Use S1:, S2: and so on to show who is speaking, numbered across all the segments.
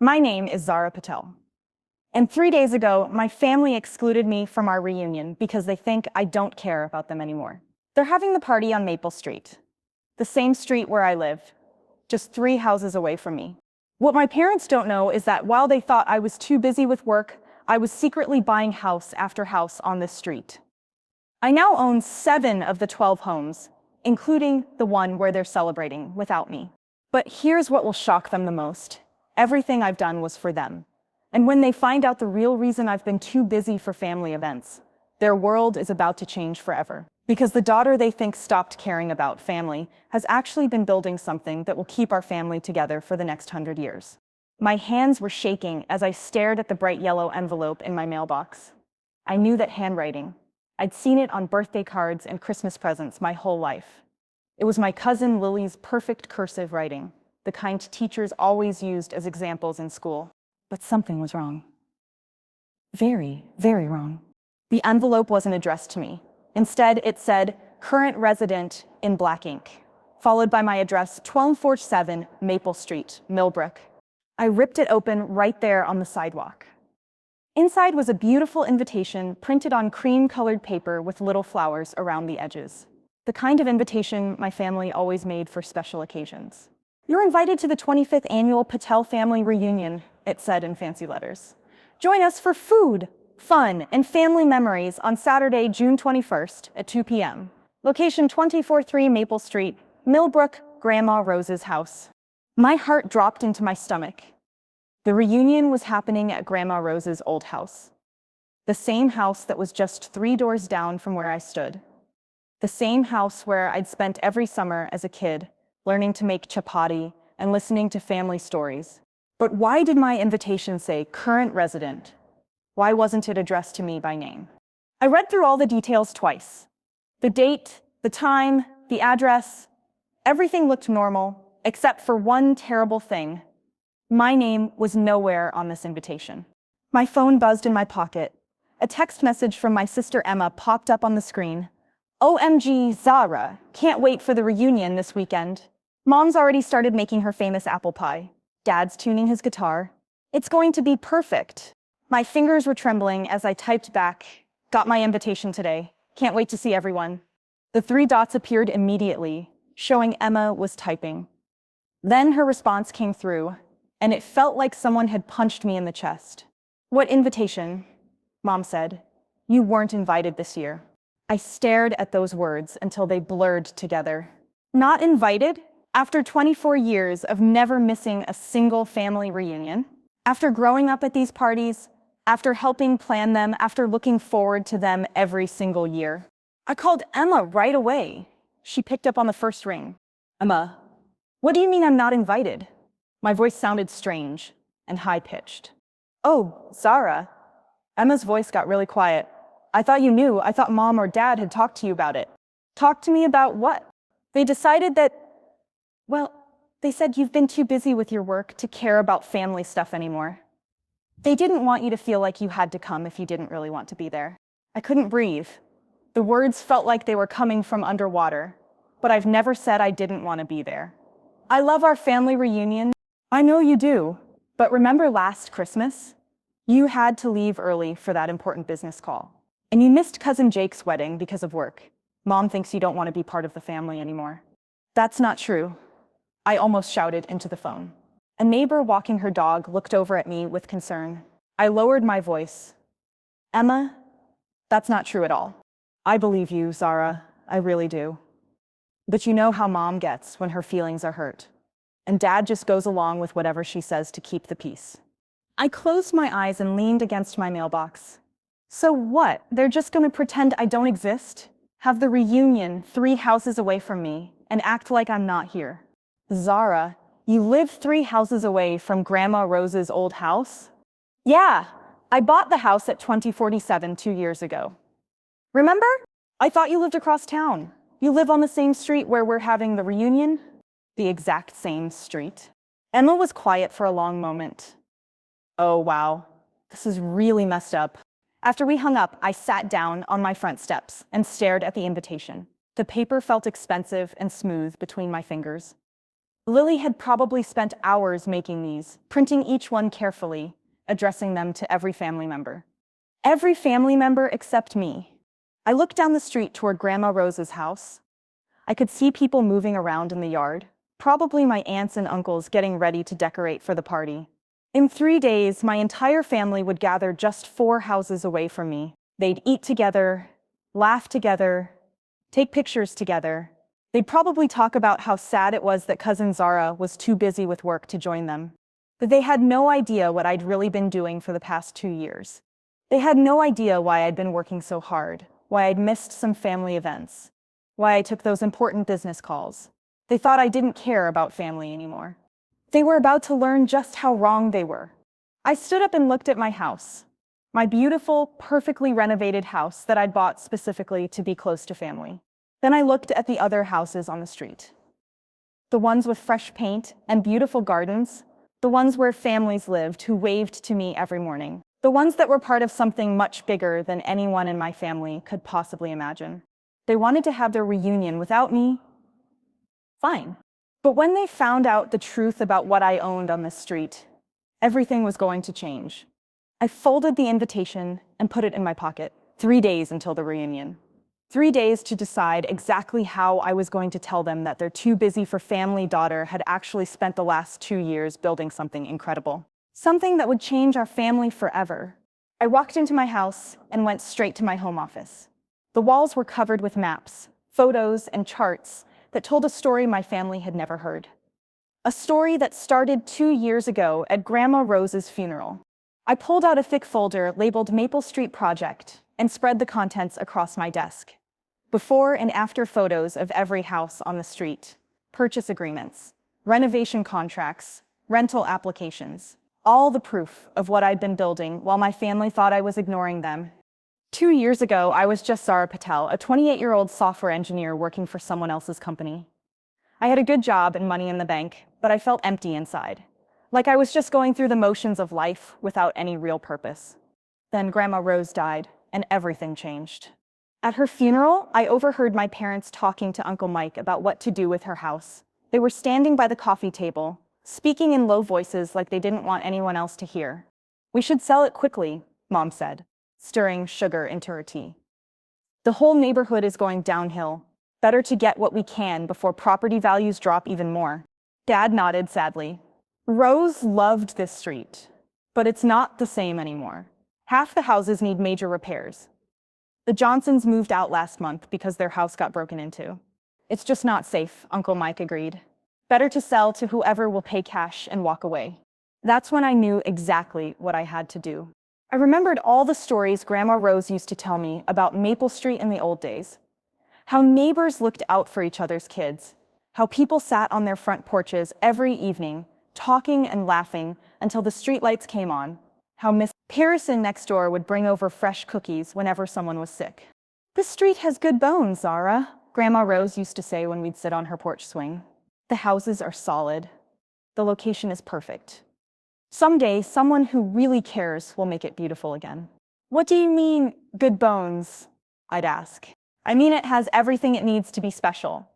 S1: My name is Zara Patel. And 3 days ago, my family excluded me from our reunion because they think I don't care about them anymore. They're having the party on Maple Street, the same street where I live, just 3 houses away from me. What my parents don't know is that while they thought I was too busy with work, I was secretly buying house after house on this street. I now own 7 of the 12 homes, including the one where they're celebrating without me. But here's what will shock them the most. Everything I've done was for them. And when they find out the real reason I've been too busy for family events, their world is about to change forever. Because the daughter they think stopped caring about family has actually been building something that will keep our family together for the next 100 years. My hands were shaking as I stared at the bright yellow envelope in my mailbox. I knew that handwriting. I'd seen it on birthday cards and Christmas presents my whole life. It was my cousin Lily's perfect cursive writing, the kind teachers always used as examples in school. But something was wrong. Very, very wrong. The envelope wasn't addressed to me. Instead, it said, "Current resident" in black ink, followed by my address, 1247 Maple Street, Millbrook. I ripped it open right there on the sidewalk. Inside was a beautiful invitation printed on cream-colored paper with little flowers around the edges. The kind of invitation my family always made for special occasions. "You're invited to the 25th annual Patel family reunion," it said in fancy letters. "Join us for food, fun, and family memories on Saturday, June 21st at 2 p.m. Location 243 Maple Street, Millbrook, Grandma Rose's house." My heart dropped into my stomach. The reunion was happening at Grandma Rose's old house. The same house that was just 3 doors down from where I stood. The same house where I'd spent every summer as a kid, learning to make chapati and listening to family stories. But why did my invitation say current resident? Why wasn't it addressed to me by name? I read through all the details twice. The date, the time, the address, everything looked normal, except for one terrible thing. My name was nowhere on this invitation. My phone buzzed in my pocket. A text message from my sister Emma popped up on the screen. "OMG, Zara, can't wait for the reunion this weekend. Mom's already started making her famous apple pie. Dad's tuning his guitar. It's going to be perfect." My fingers were trembling as I typed back, "Got my invitation today. Can't wait to see everyone." The 3 dots appeared immediately, showing Emma was typing. Then her response came through, and it felt like someone had punched me in the chest. "What invitation?" Mom said. "You weren't invited this year." I stared at those words until they blurred together. Not invited? After 24 years of never missing a single family reunion? After growing up at these parties? After helping plan them? After looking forward to them every single year? I called Emma right away. She picked up on the first ring. "Emma, what do you mean I'm not invited?" My voice sounded strange and high-pitched. "Oh, Zara." Emma's voice got really quiet. "I thought you knew. I thought Mom or Dad had talked to you about it." "Talked to me about what?" "They decided that, well, they said you've been too busy with your work to care about family stuff anymore. They didn't want you to feel like you had to come if you didn't really want to be there." I couldn't breathe. The words felt like they were coming from underwater, but I've never said I didn't want to be there. "I love our family reunion." "I know you do, but remember last Christmas? You had to leave early for that important business call. And you missed Cousin Jake's wedding because of work. Mom thinks you don't want to be part of the family anymore." "That's not true," I almost shouted into the phone. A neighbor walking her dog looked over at me with concern. I lowered my voice. "Emma, that's not true at all. I believe you, Zara, I really do. But you know how Mom gets when her feelings are hurt. And Dad just goes along with whatever she says to keep the peace." I closed my eyes and leaned against my mailbox. So what? They're just going to pretend I don't exist? Have the reunion 3 houses away from me and act like I'm not here? "Zara, you live 3 houses away from Grandma Rose's old house?" "Yeah, I bought the house at 2047 2 years ago. Remember? I thought you lived across town. You live on the same street where we're having the reunion?" "The exact same street." Emma was quiet for a long moment. "Oh, wow. This is really messed up." After we hung up, I sat down on my front steps and stared at the invitation. The paper felt expensive and smooth between my fingers. Lily had probably spent hours making these, printing each one carefully, addressing them to every family member. Every family member except me. I looked down the street toward Grandma Rose's house. I could see people moving around in the yard, probably my aunts and uncles getting ready to decorate for the party. In 3 days, my entire family would gather just 4 houses away from me. They'd eat together, laugh together, take pictures together. They'd probably talk about how sad it was that cousin Zara was too busy with work to join them. But they had no idea what I'd really been doing for the past 2 years. They had no idea why I'd been working so hard, why I'd missed some family events, why I took those important business calls. They thought I didn't care about family anymore. They were about to learn just how wrong they were. I stood up and looked at my house, my beautiful, perfectly renovated house that I'd bought specifically to be close to family. Then I looked at the other houses on the street. The ones with fresh paint and beautiful gardens, the ones where families lived who waved to me every morning. The ones that were part of something much bigger than anyone in my family could possibly imagine. They wanted to have their reunion without me. Fine. But when they found out the truth about what I owned on this street, everything was going to change. I folded the invitation and put it in my pocket. 3 days until the reunion. 3 days to decide exactly how I was going to tell them that their too busy for family daughter had actually spent the last 2 years building something incredible. Something that would change our family forever. I walked into my house and went straight to my home office. The walls were covered with maps, photos, and charts that told a story my family had never heard. A story that started 2 years ago at Grandma Rose's funeral. I pulled out a thick folder labeled Maple Street Project and spread the contents across my desk. Before and after photos of every house on the street, purchase agreements, renovation contracts, rental applications. All the proof of what I'd been building while my family thought I was ignoring them. 2 years ago, I was just Zara Patel, a 28-year-old software engineer working for someone else's company. I had a good job and money in the bank, but I felt empty inside. Like I was just going through the motions of life without any real purpose. Then Grandma Rose died, and everything changed. At her funeral, I overheard my parents talking to Uncle Mike about what to do with her house. They were standing by the coffee table, speaking in low voices like they didn't want anyone else to hear. "We should sell it quickly," Mom said, stirring sugar into her tea. "The whole neighborhood is going downhill. Better to get what we can before property values drop even more." Dad nodded sadly. Rose loved this street, but it's not the same anymore. Half the houses need major repairs. The Johnsons moved out last month because their house got broken into. "It's just not safe," Uncle Mike agreed. "Better to sell to whoever will pay cash and walk away." That's when I knew exactly what I had to do. I remembered all the stories Grandma Rose used to tell me about Maple Street in the old days. How neighbors looked out for each other's kids. How people sat on their front porches every evening, talking and laughing until the streetlights came on. How Miss Harrison next door would bring over fresh cookies whenever someone was sick. "This street has good bones, Zara," Grandma Rose used to say when we'd sit on her porch swing. "The houses are solid. The location is perfect. Someday, someone who really cares will make it beautiful again." "What do you mean, good bones?" I'd ask. "I mean it has everything it needs to be special.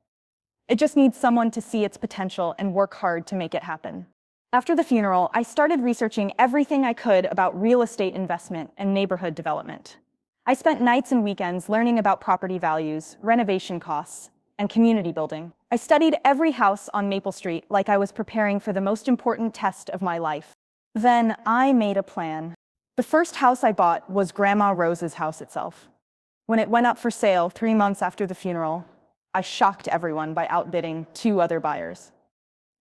S1: It just needs someone to see its potential and work hard to make it happen." After the funeral, I started researching everything I could about real estate investment and neighborhood development. I spent nights and weekends learning about property values, renovation costs, and community building. I studied every house on Maple Street like I was preparing for the most important test of my life. Then I made a plan. The first house I bought was Grandma Rose's house itself. When it went up for sale 3 months after the funeral, I shocked everyone by outbidding 2 other buyers.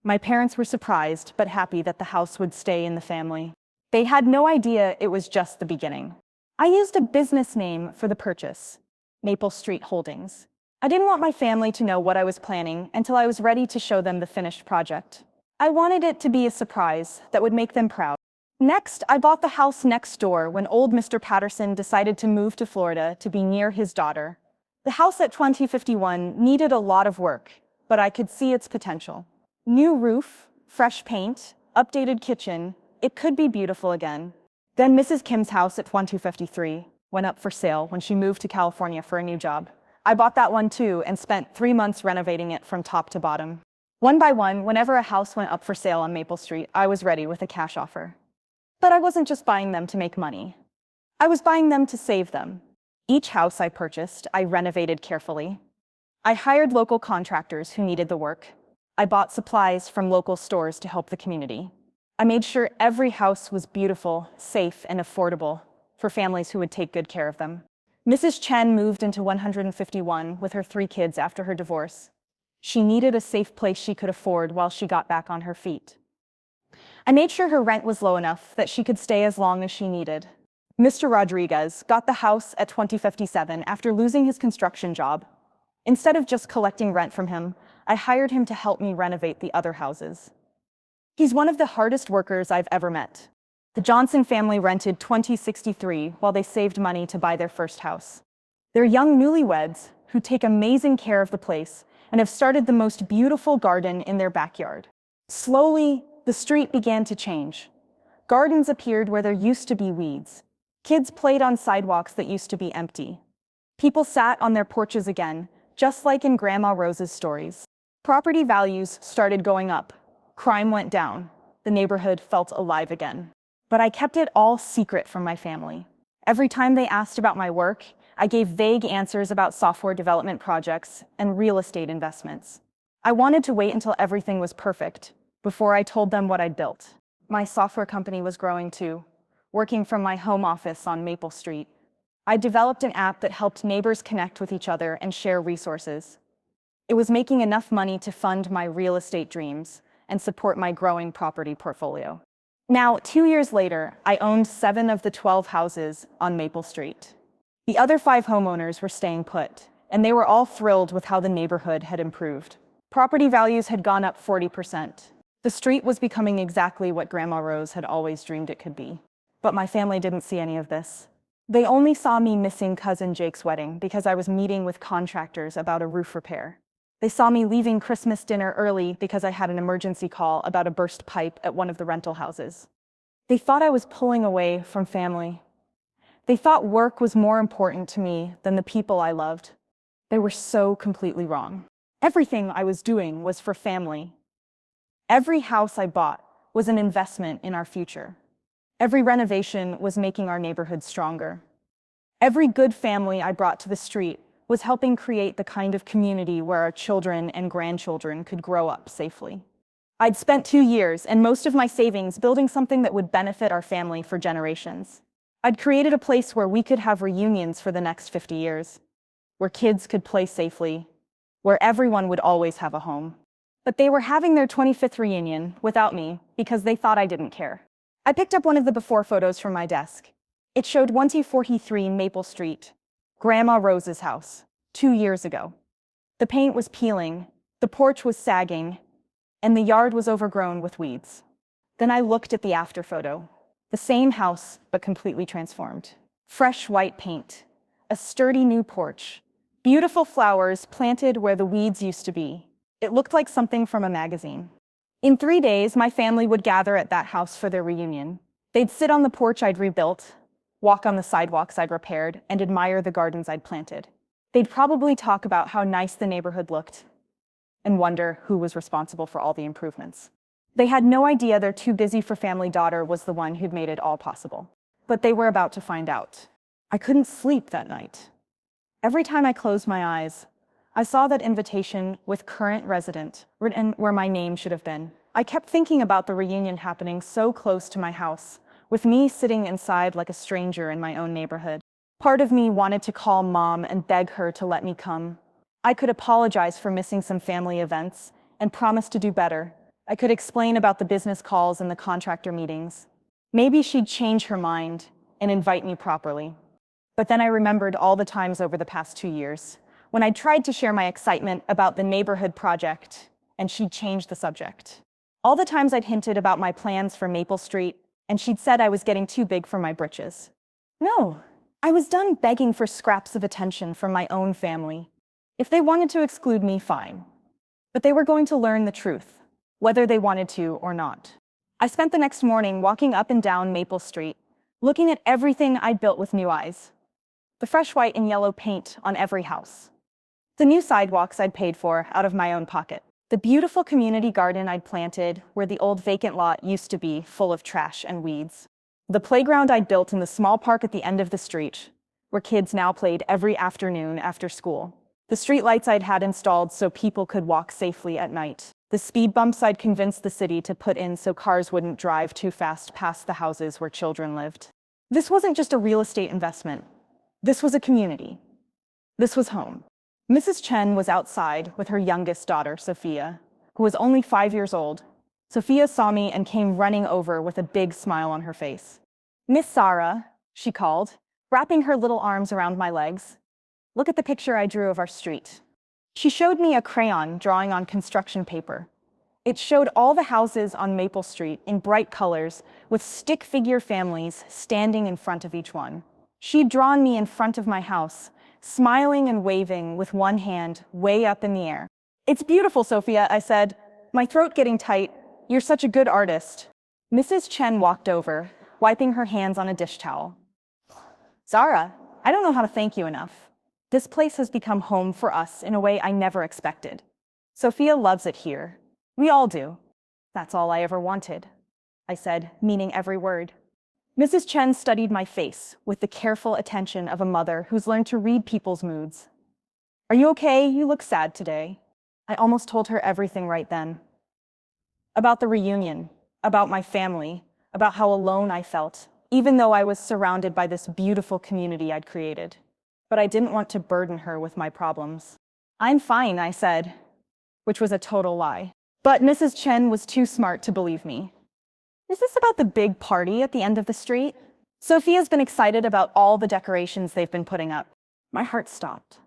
S1: My parents were surprised but happy that the house would stay in the family. They had no idea it was just the beginning. I used a business name for the purchase, Maple Street Holdings. I didn't want my family to know what I was planning until I was ready to show them the finished project. I wanted it to be a surprise that would make them proud. Next, I bought the house next door when old Mr. Patterson decided to move to Florida to be near his daughter. The house at 2051 needed a lot of work, but I could see its potential. New roof, fresh paint, updated kitchen, it could be beautiful again. Then Mrs. Kim's house at 1253 went up for sale when she moved to California for a new job. I bought that one too and spent 3 months renovating it from top to bottom. One by one, whenever a house went up for sale on Maple Street, I was ready with a cash offer. But I wasn't just buying them to make money. I was buying them to save them. Each house I purchased, I renovated carefully. I hired local contractors who needed the work. I bought supplies from local stores to help the community. I made sure every house was beautiful, safe, and affordable for families who would take good care of them. Mrs. Chen moved into 151 with her 3 kids after her divorce. She needed a safe place she could afford while she got back on her feet. I made sure her rent was low enough that she could stay as long as she needed. Mr. Rodriguez got the house at 2057 after losing his construction job. Instead of just collecting rent from him, I hired him to help me renovate the other houses. He's one of the hardest workers I've ever met. The Johnson family rented 2063 while they saved money to buy their first house. They're young newlyweds who take amazing care of the place and have started the most beautiful garden in their backyard. Slowly, the street began to change. Gardens appeared where there used to be weeds. Kids played on sidewalks that used to be empty. People sat on their porches again, just like in Grandma Rose's stories. Property values started going up. Crime went down. The neighborhood felt alive again. But I kept it all secret from my family. Every time they asked about my work, I gave vague answers about software development projects and real estate investments. I wanted to wait until everything was perfect before I told them what I'd built. My software company was growing too, working from my home office on Maple Street. I developed an app that helped neighbors connect with each other and share resources. It was making enough money to fund my real estate dreams and support my growing property portfolio. Now, 2 years later, I owned 7 of the 12 houses on Maple Street. The other 5 homeowners were staying put, and they were all thrilled with how the neighborhood had improved. Property values had gone up 40%. The street was becoming exactly what Grandma Rose had always dreamed it could be. But my family didn't see any of this. They only saw me missing cousin Jake's wedding because I was meeting with contractors about a roof repair. They saw me leaving Christmas dinner early because I had an emergency call about a burst pipe at one of the rental houses. They thought I was pulling away from family. They thought work was more important to me than the people I loved. They were so completely wrong. Everything I was doing was for family. Every house I bought was an investment in our future. Every renovation was making our neighborhood stronger. Every good family I brought to the street was helping create the kind of community where our children and grandchildren could grow up safely. I'd spent 2 years and most of my savings building something that would benefit our family for generations. I'd created a place where we could have reunions for the next 50 years, where kids could play safely, where everyone would always have a home. But they were having their 25th reunion without me because they thought I didn't care. I picked up one of the before photos from my desk. It showed 143 Maple Street, Grandma Rose's house, 2 years ago. The paint was peeling, the porch was sagging, and the yard was overgrown with weeds. Then I looked at the after photo. The same house, but completely transformed. Fresh white paint, a sturdy new porch, beautiful flowers planted where the weeds used to be. It looked like something from a magazine. In 3 days, my family would gather at that house for their reunion. They'd sit on the porch I'd rebuilt, walk on the sidewalks I'd repaired, and admire the gardens I'd planted. They'd probably talk about how nice the neighborhood looked and wonder who was responsible for all the improvements. They had no idea their too busy for family daughter was the one who'd made it all possible. But they were about to find out. I couldn't sleep that night. Every time I closed my eyes, I saw that invitation with current resident written where my name should have been. I kept thinking about the reunion happening so close to my house, with me sitting inside like a stranger in my own neighborhood. Part of me wanted to call Mom and beg her to let me come. I could apologize for missing some family events and promise to do better. I could explain about the business calls and the contractor meetings. Maybe she'd change her mind and invite me properly. But then I remembered all the times over the past 2 years when I tried to share my excitement about the neighborhood project and she'd changed the subject. All the times I'd hinted about my plans for Maple Street and she'd said I was getting too big for my britches. No, I was done begging for scraps of attention from my own family. If they wanted to exclude me, fine. But they were going to learn the truth, whether they wanted to or not. I spent the next morning walking up and down Maple Street, looking at everything I'd built with new eyes. The fresh white and yellow paint on every house. The new sidewalks I'd paid for out of my own pocket. The beautiful community garden I'd planted where the old vacant lot used to be, full of trash and weeds. The playground I'd built in the small park at the end of the street, where kids now played every afternoon after school. The streetlights I'd had installed so people could walk safely at night. The speed bumps I'd convinced the city to put in so cars wouldn't drive too fast past the houses where children lived. This wasn't just a real estate investment. This was a community. This was home. Mrs. Chen was outside with her youngest daughter, Sophia, who was only 5 years old. Sophia saw me and came running over with a big smile on her face. "Miss Sarah," she called, wrapping her little arms around my legs. "Look at the picture I drew of our street." She showed me a crayon drawing on construction paper. It showed all the houses on Maple Street in bright colors with stick figure families standing in front of each one. She'd drawn me in front of my house, smiling and waving with one hand way up in the air. "It's beautiful, Sophia," I said, my throat getting tight. "You're such a good artist." Mrs. Chen walked over, wiping her hands on a dish towel. "Zara, I don't know how to thank you enough. This place has become home for us in a way I never expected. Sophia loves it here. We all do. That's all I ever wanted," I said, meaning every word. Mrs. Chen studied my face with the careful attention of a mother who's learned to read people's moods. "Are you okay? You look sad today." I almost told her everything right then. About the reunion, about my family, about how alone I felt, even though I was surrounded by this beautiful community I'd created. But I didn't want to burden her with my problems. "I'm fine," I said, which was a total lie. But Mrs. Chen was too smart to believe me. "Is this about the big party at the end of the street?" Sophia's been excited about all the decorations they've been putting up. My heart stopped.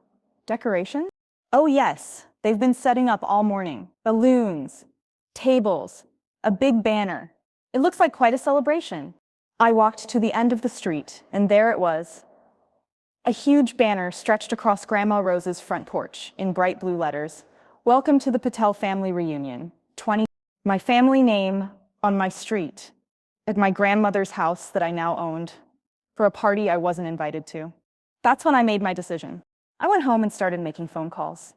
S1: Decoration? Oh yes, they've been setting up all morning. Balloons, tables, a big banner. It looks like quite a celebration. I walked to the end of the street, and there it was. A huge banner stretched across Grandma Rose's front porch in bright blue letters. "Welcome to the Patel family reunion. 20." My family name on my street, at my grandmother's house that I now owned, for a party I wasn't invited to. That's when I made my decision. I went home and started making phone calls.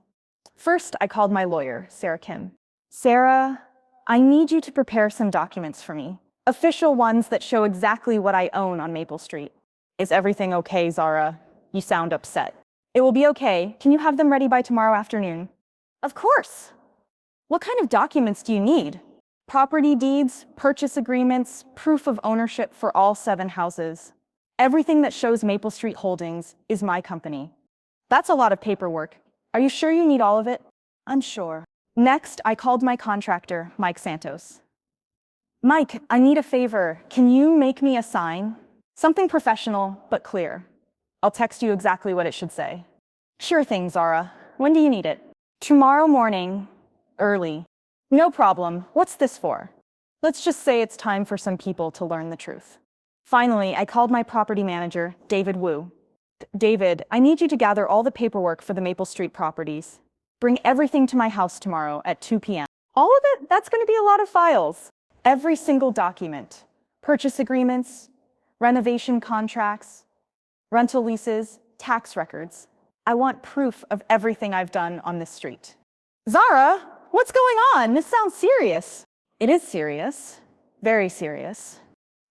S1: First, I called my lawyer, Sarah Kim. "Sarah, I need you to prepare some documents for me. Official ones that show exactly what I own on Maple Street." "Is everything okay, Zara? You sound upset." "It will be okay. Can you have them ready by tomorrow afternoon?" "Of course." "What kind of documents do you need?" "Property deeds, purchase agreements, proof of ownership for all 7 houses. Everything that shows Maple Street Holdings is my company." "That's a lot of paperwork. Are you sure you need all of it?" "I'm sure." Next, I called my contractor, Mike Santos. "Mike, I need a favor. Can you make me a sign? Something professional, but clear. I'll text you exactly what it should say." "Sure thing, Zara. When do you need it?" "Tomorrow morning, early." "No problem. What's this for?" "Let's just say it's time for some people to learn the truth." Finally, I called my property manager, David Wu. "David, I need you to gather all the paperwork for the Maple Street properties. Bring everything to my house tomorrow at 2 p.m. "All of it? That's going to be a lot of files." "Every single document. Purchase agreements, renovation contracts, rental leases, tax records. I want proof of everything I've done on this street." "Zara, what's going on? This sounds serious." "It is serious. Very serious."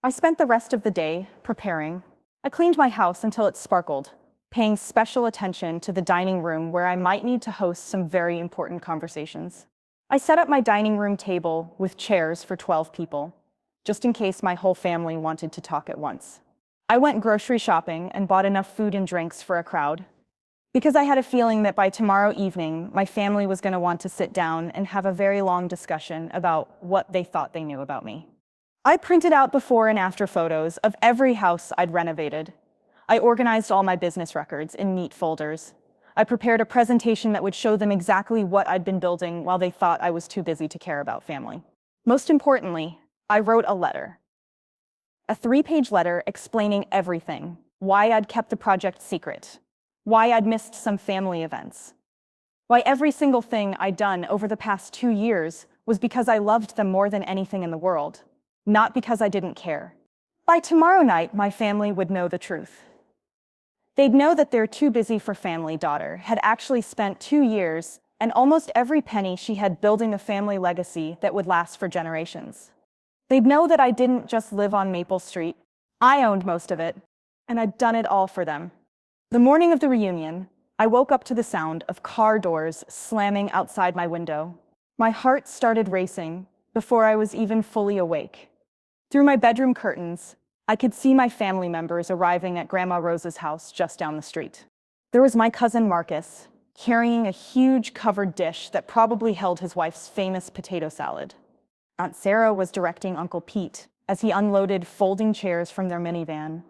S1: I spent the rest of the day preparing. I cleaned my house until it sparkled, paying special attention to the dining room where I might need to host some very important conversations. I set up my dining room table with chairs for 12 people, just in case my whole family wanted to talk at once. I went grocery shopping and bought enough food and drinks for a crowd, because I had a feeling that by tomorrow evening, my family was going to want to sit down and have a very long discussion about what they thought they knew about me. I printed out before and after photos of every house I'd renovated. I organized all my business records in neat folders. I prepared a presentation that would show them exactly what I'd been building while they thought I was too busy to care about family. Most importantly, I wrote a letter. A 3-page letter explaining everything, why I'd kept the project secret, why I'd missed some family events, why every single thing I'd done over the past 2 years was because I loved them more than anything in the world, not because I didn't care. By tomorrow night, my family would know the truth. They'd know that their too busy for family daughter had actually spent 2 years and almost every penny she had building a family legacy that would last for generations. They'd know that I didn't just live on Maple Street. I owned most of it, and I'd done it all for them. The morning of the reunion, I woke up to the sound of car doors slamming outside my window. My heart started racing before I was even fully awake. Through my bedroom curtains, I could see my family members arriving at Grandma Rose's house just down the street. There was my cousin Marcus, carrying a huge covered dish that probably held his wife's famous potato salad. Aunt Sarah was directing Uncle Pete as he unloaded folding chairs from their minivan.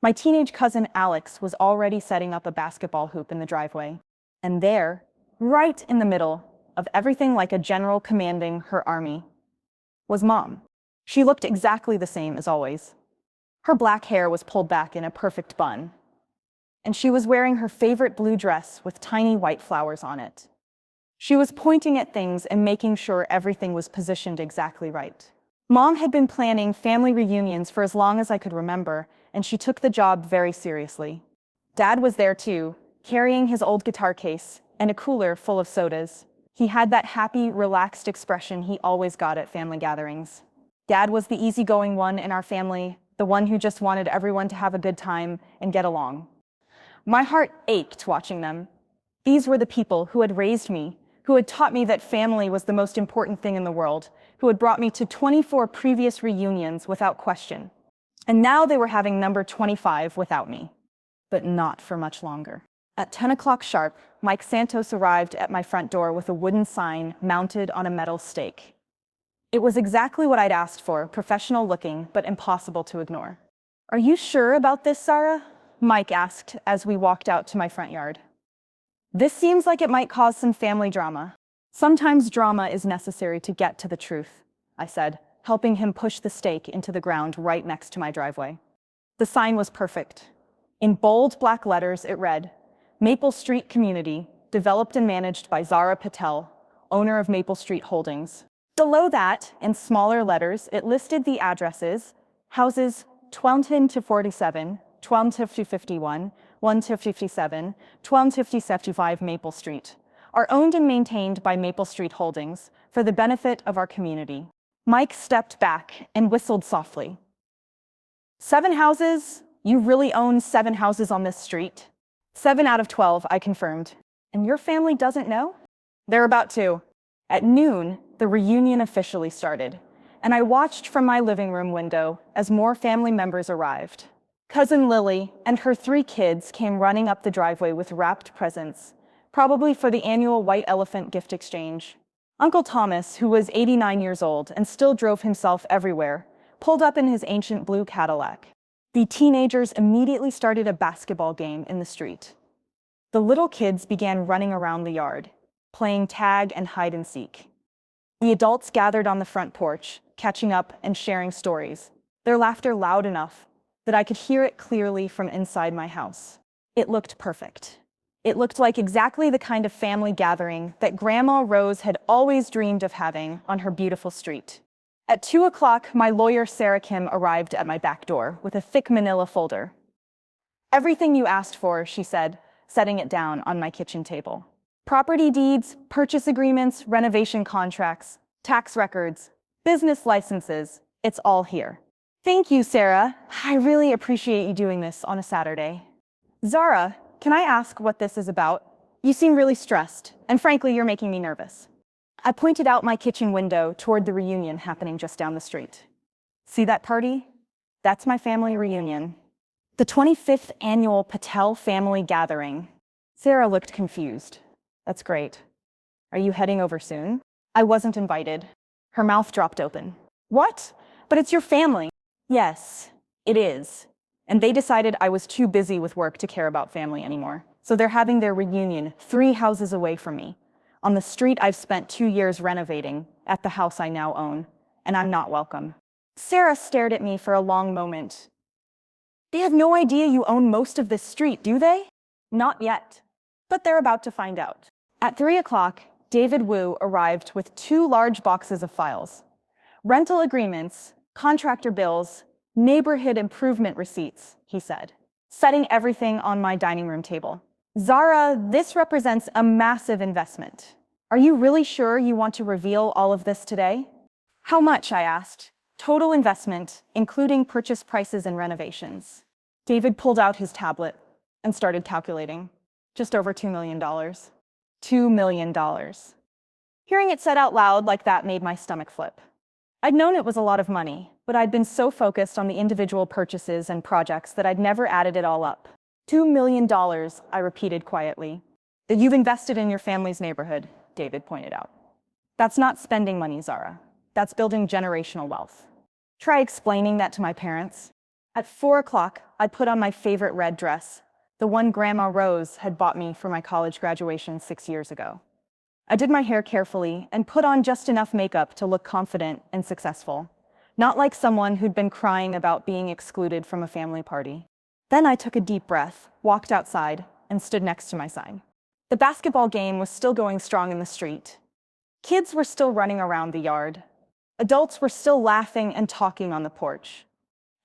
S1: My teenage cousin Alex was already setting up a basketball hoop in the driveway. And there, right in the middle of everything like a general commanding her army, was Mom. She looked exactly the same as always. Her black hair was pulled back in a perfect bun, and she was wearing her favorite blue dress with tiny white flowers on it. She was pointing at things and making sure everything was positioned exactly right. Mom had been planning family reunions for as long as I could remember, and she took the job very seriously. Dad was there too, carrying his old guitar case and a cooler full of sodas. He had that happy, relaxed expression he always got at family gatherings. Dad was the easygoing one in our family, the one who just wanted everyone to have a good time and get along. My heart ached watching them. These were the people who had raised me, who had taught me that family was the most important thing in the world, who had brought me to 24 previous reunions without question. And now they were having number 25 without me, but not for much longer. At 10 o'clock sharp, Mike Santos arrived at my front door with a wooden sign mounted on a metal stake. It was exactly what I'd asked for, professional looking, but impossible to ignore. "Are you sure about this, Sarah?" Mike asked as we walked out to my front yard. "This seems like it might cause some family drama." "Sometimes drama is necessary to get to the truth," I said, helping him push the stake into the ground right next to my driveway. The sign was perfect. In bold black letters, it read, "Maple Street Community, developed and managed by Zara Patel, owner of Maple Street Holdings." Below that, in smaller letters, it listed the addresses, houses 12 to 47, 12 to 51, 1 to 57, 12 to 55 Maple Street, are owned and maintained by Maple Street Holdings for the benefit of our community. Mike stepped back and whistled softly. "7 houses? You really own 7 houses on this street?" 7 out of 12, I confirmed. "And your family doesn't know?" "They're about to." At noon, the reunion officially started, and I watched from my living room window as more family members arrived. Cousin Lily and her 3 kids came running up the driveway with wrapped presents, probably for the annual White Elephant gift exchange. Uncle Thomas, who was 89 years old and still drove himself everywhere, pulled up in his ancient blue Cadillac. The teenagers immediately started a basketball game in the street. The little kids began running around the yard, playing tag and hide and seek. The adults gathered on the front porch, catching up and sharing stories, their laughter loud enough that I could hear it clearly from inside my house. It looked perfect. It looked like exactly the kind of family gathering that Grandma Rose had always dreamed of having on her beautiful street. At 2 o'clock, my lawyer Sarah Kim arrived at my back door with a thick manila folder. "Everything you asked for," she said, setting it down on my kitchen table. "Property deeds, purchase agreements, renovation contracts, tax records, business licenses, it's all here." "Thank you, Sarah. I really appreciate you doing this on a Saturday." "Zara, can I ask what this is about? You seem really stressed, and frankly, you're making me nervous." I pointed out my kitchen window toward the reunion happening just down the street. "See that party? That's my family reunion. The 25th annual Patel family gathering." Sarah looked confused. "That's great. Are you heading over soon?" I wasn't invited. Her mouth dropped open. "What? But it's your family." "Yes, it is. And they decided I was too busy with work to care about family anymore. So they're having their reunion 3 houses away from me, on the street I've spent 2 years renovating, at the house I now own, and I'm not welcome." Sarah stared at me for a long moment. "They have no idea you own most of this street, do they?" "Not yet, but they're about to find out." At 3 o'clock, David Wu arrived with 2 large boxes of files. "Rental agreements, contractor bills, neighborhood improvement receipts," he said, setting everything on my dining room table. "Zara, this represents a massive investment. Are you really sure you want to reveal all of this today? How much, I asked. Total investment, including purchase prices and renovations. David pulled out his tablet and started calculating. Just over $2 million. $2 million. Hearing it said out loud like that made my stomach flip. I'd known it was a lot of money, but I'd been so focused on the individual purchases and projects that I'd never added it all up. $2 million, I repeated quietly. That you've invested in your family's neighborhood, David pointed out. That's not spending money, Zara. That's building generational wealth. Try explaining that to my parents. At 4 o'clock, I'd put on my favorite red dress, the one Grandma Rose had bought me for my college graduation 6 years ago. I did my hair carefully and put on just enough makeup to look confident and successful, not like someone who'd been crying about being excluded from a family party. Then I took a deep breath, walked outside, and stood next to my sign. The basketball game was still going strong in the street. Kids were still running around the yard. Adults were still laughing and talking on the porch.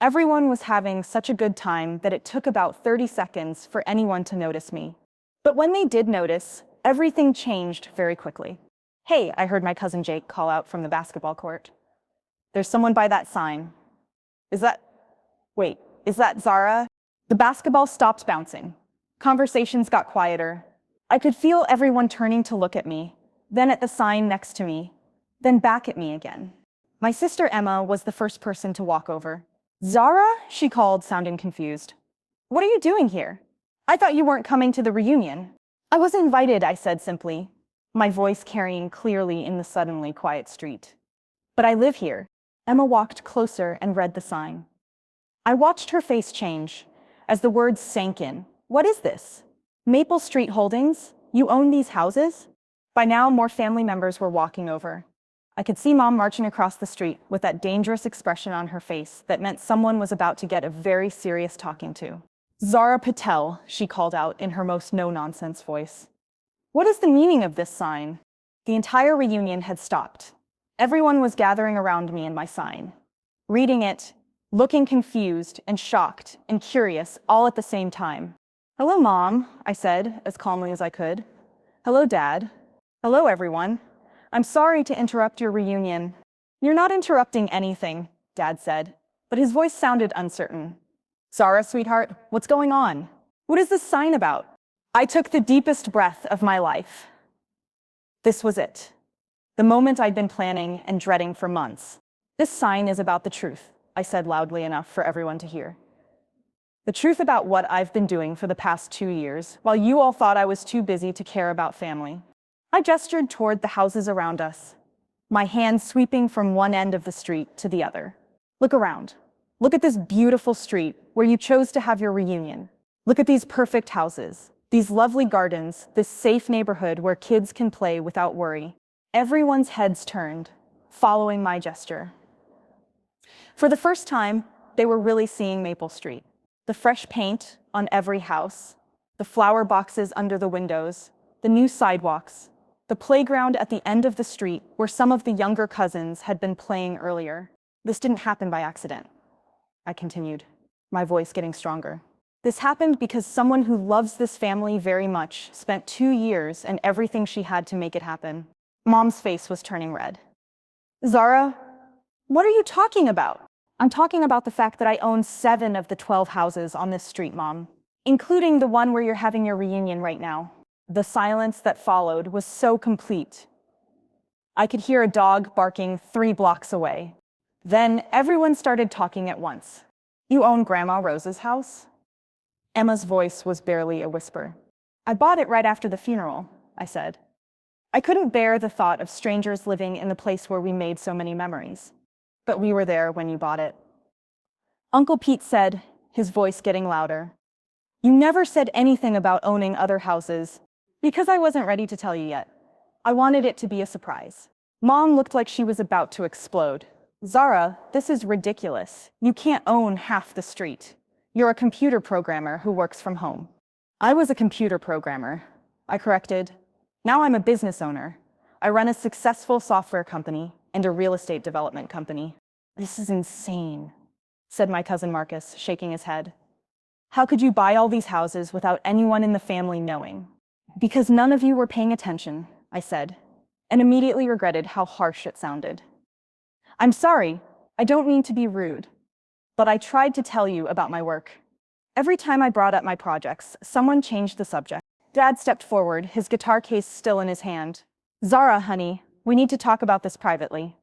S1: Everyone was having such a good time that it took about 30 seconds for anyone to notice me. But when they did notice, everything changed very quickly. "Hey," I heard my cousin Jake call out from the basketball court. "There's someone by that sign." Is that Zara?" The basketball stopped bouncing. Conversations got quieter. I could feel everyone turning to look at me, then at the sign next to me, then back at me again. My sister Emma was the first person to walk over. "Zara?" she called, sounding confused. "What are you doing here? I thought you weren't coming to the reunion." "I was invited," I said simply, my voice carrying clearly in the suddenly quiet street. "But I live here." Emma walked closer and read the sign. I watched her face change as the words sank in. "What is this? Maple Street Holdings? You own these houses?" By now, more family members were walking over. I could see Mom marching across the street with that dangerous expression on her face that meant someone was about to get a very serious talking to. "Zara Patel," she called out in her most no-nonsense voice. "What is the meaning of this sign?" The entire reunion had stopped. Everyone was gathering around me and my sign, reading it, looking confused and shocked and curious all at the same time. "Hello, Mom," I said as calmly as I could. "Hello, Dad. Hello, everyone. I'm sorry to interrupt your reunion." "You're not interrupting anything," Dad said, but his voice sounded uncertain. "Zara, sweetheart, what's going on? What is this sign about?" I took the deepest breath of my life. This was it. The moment I'd been planning and dreading for months. "This sign is about the truth," I said loudly enough for everyone to hear. "The truth about what I've been doing for the past 2 years, while you all thought I was too busy to care about family." I gestured toward the houses around us, my hand sweeping from one end of the street to the other. "Look around. Look at this beautiful street where you chose to have your reunion. Look at these perfect houses, these lovely gardens, this safe neighborhood where kids can play without worry." Everyone's heads turned, following my gesture. For the first time, they were really seeing Maple Street. The fresh paint on every house, the flower boxes under the windows, the new sidewalks, the playground at the end of the street where some of the younger cousins had been playing earlier. "This didn't happen by accident," I continued, my voice getting stronger. "This happened because someone who loves this family very much spent 2 years and everything she had to make it happen." Mom's face was turning red. "Zara, what are you talking about?" "I'm talking about the fact that I own 7 of the 12 houses on this street, Mom, including the one where you're having your reunion right now." The silence that followed was so complete. I could hear a dog barking 3 blocks away. Then everyone started talking at once. "You own Grandma Rose's house?" Emma's voice was barely a whisper. "I bought it right after the funeral," I said. I couldn't bear the thought of strangers living in the place where we made so many memories. "But we were there when you bought it." Uncle Pete said, his voice getting louder. "You never said anything about owning other houses." "Because I wasn't ready to tell you yet. I wanted it to be a surprise." Mom looked like she was about to explode. "Zara, this is ridiculous. You can't own half the street. You're a computer programmer who works from home." "I was a computer programmer," I corrected. "Now I'm a business owner. I run a successful software company and a real estate development company." "This is insane," said my cousin Marcus, shaking his head. "How could you buy all these houses without anyone in the family knowing?" "Because none of you were paying attention," I said. and immediately regretted how harsh it sounded. I'm sorry, I don't mean to be rude, but I tried to tell you about my work. Every time I brought up my projects, someone changed the subject. Dad stepped forward, his guitar case still in his hand. Zara, honey, we need to talk about this privately.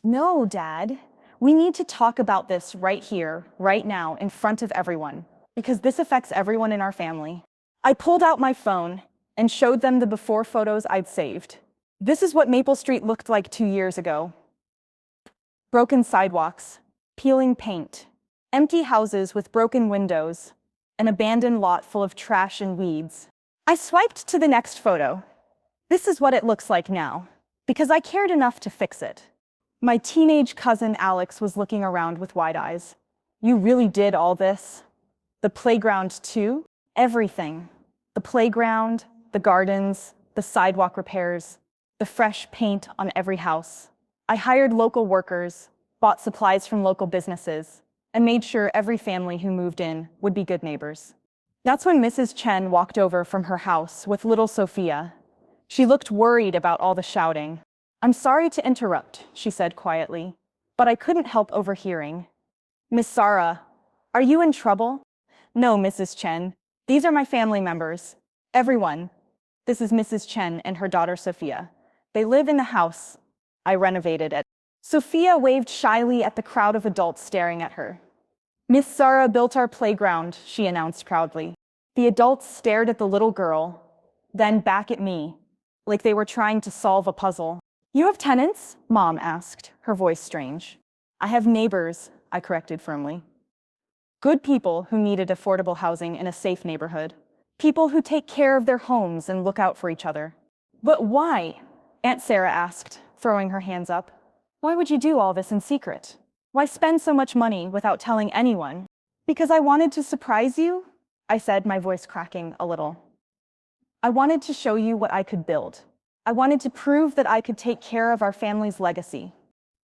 S1: No, Dad. We need to talk about this right here, right now, in front of everyone, because this affects everyone in our family. I pulled out my phone and showed them the before photos I'd saved. This is what Maple Street looked like 2 years ago. Broken sidewalks, peeling paint, empty houses with broken windows, an abandoned lot full of trash and weeds. I swiped to the next photo. This is what it looks like now, because I cared enough to fix it. My teenage cousin Alex was looking around with wide eyes. You really did all this? The playground too? Everything. The playground, the gardens, the sidewalk repairs, the fresh paint on every house. I hired local workers, bought supplies from local businesses, and made sure every family who moved in would be good neighbors. That's when Mrs. Chen walked over from her house with little Sophia. She looked worried about all the shouting. I'm sorry to interrupt, she said quietly, but I couldn't help overhearing. Miss Zara, are you in trouble? No, Mrs. Chen. These are my family members. Everyone. This is Mrs. Chen and her daughter Sophia. They live in the house I renovated it. Sophia waved shyly at the crowd of adults staring at her. Miss Zara built our playground, she announced proudly. The adults stared at the little girl, then back at me, like they were trying to solve a puzzle. You have tenants? Mom asked, her voice strange. I have neighbors, I corrected firmly. Good people who needed affordable housing in a safe neighborhood. People who take care of their homes and look out for each other. But why? Aunt Sarah asked, throwing her hands up. Why would you do all this in secret? Why spend so much money without telling anyone? Because I wanted to surprise you, I said, my voice cracking a little. I wanted to show you what I could build. I wanted to prove that I could take care of our family's legacy.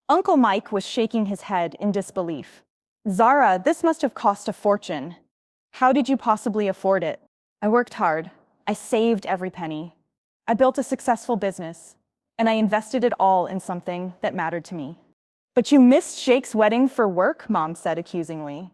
S1: Uncle Mike was shaking his head in disbelief. Zara, this must have cost a fortune. How did you possibly afford it? I worked hard. I saved every penny. I built a successful business, and I invested it all in something that mattered to me. But you missed Jake's wedding for work, Mom said accusingly.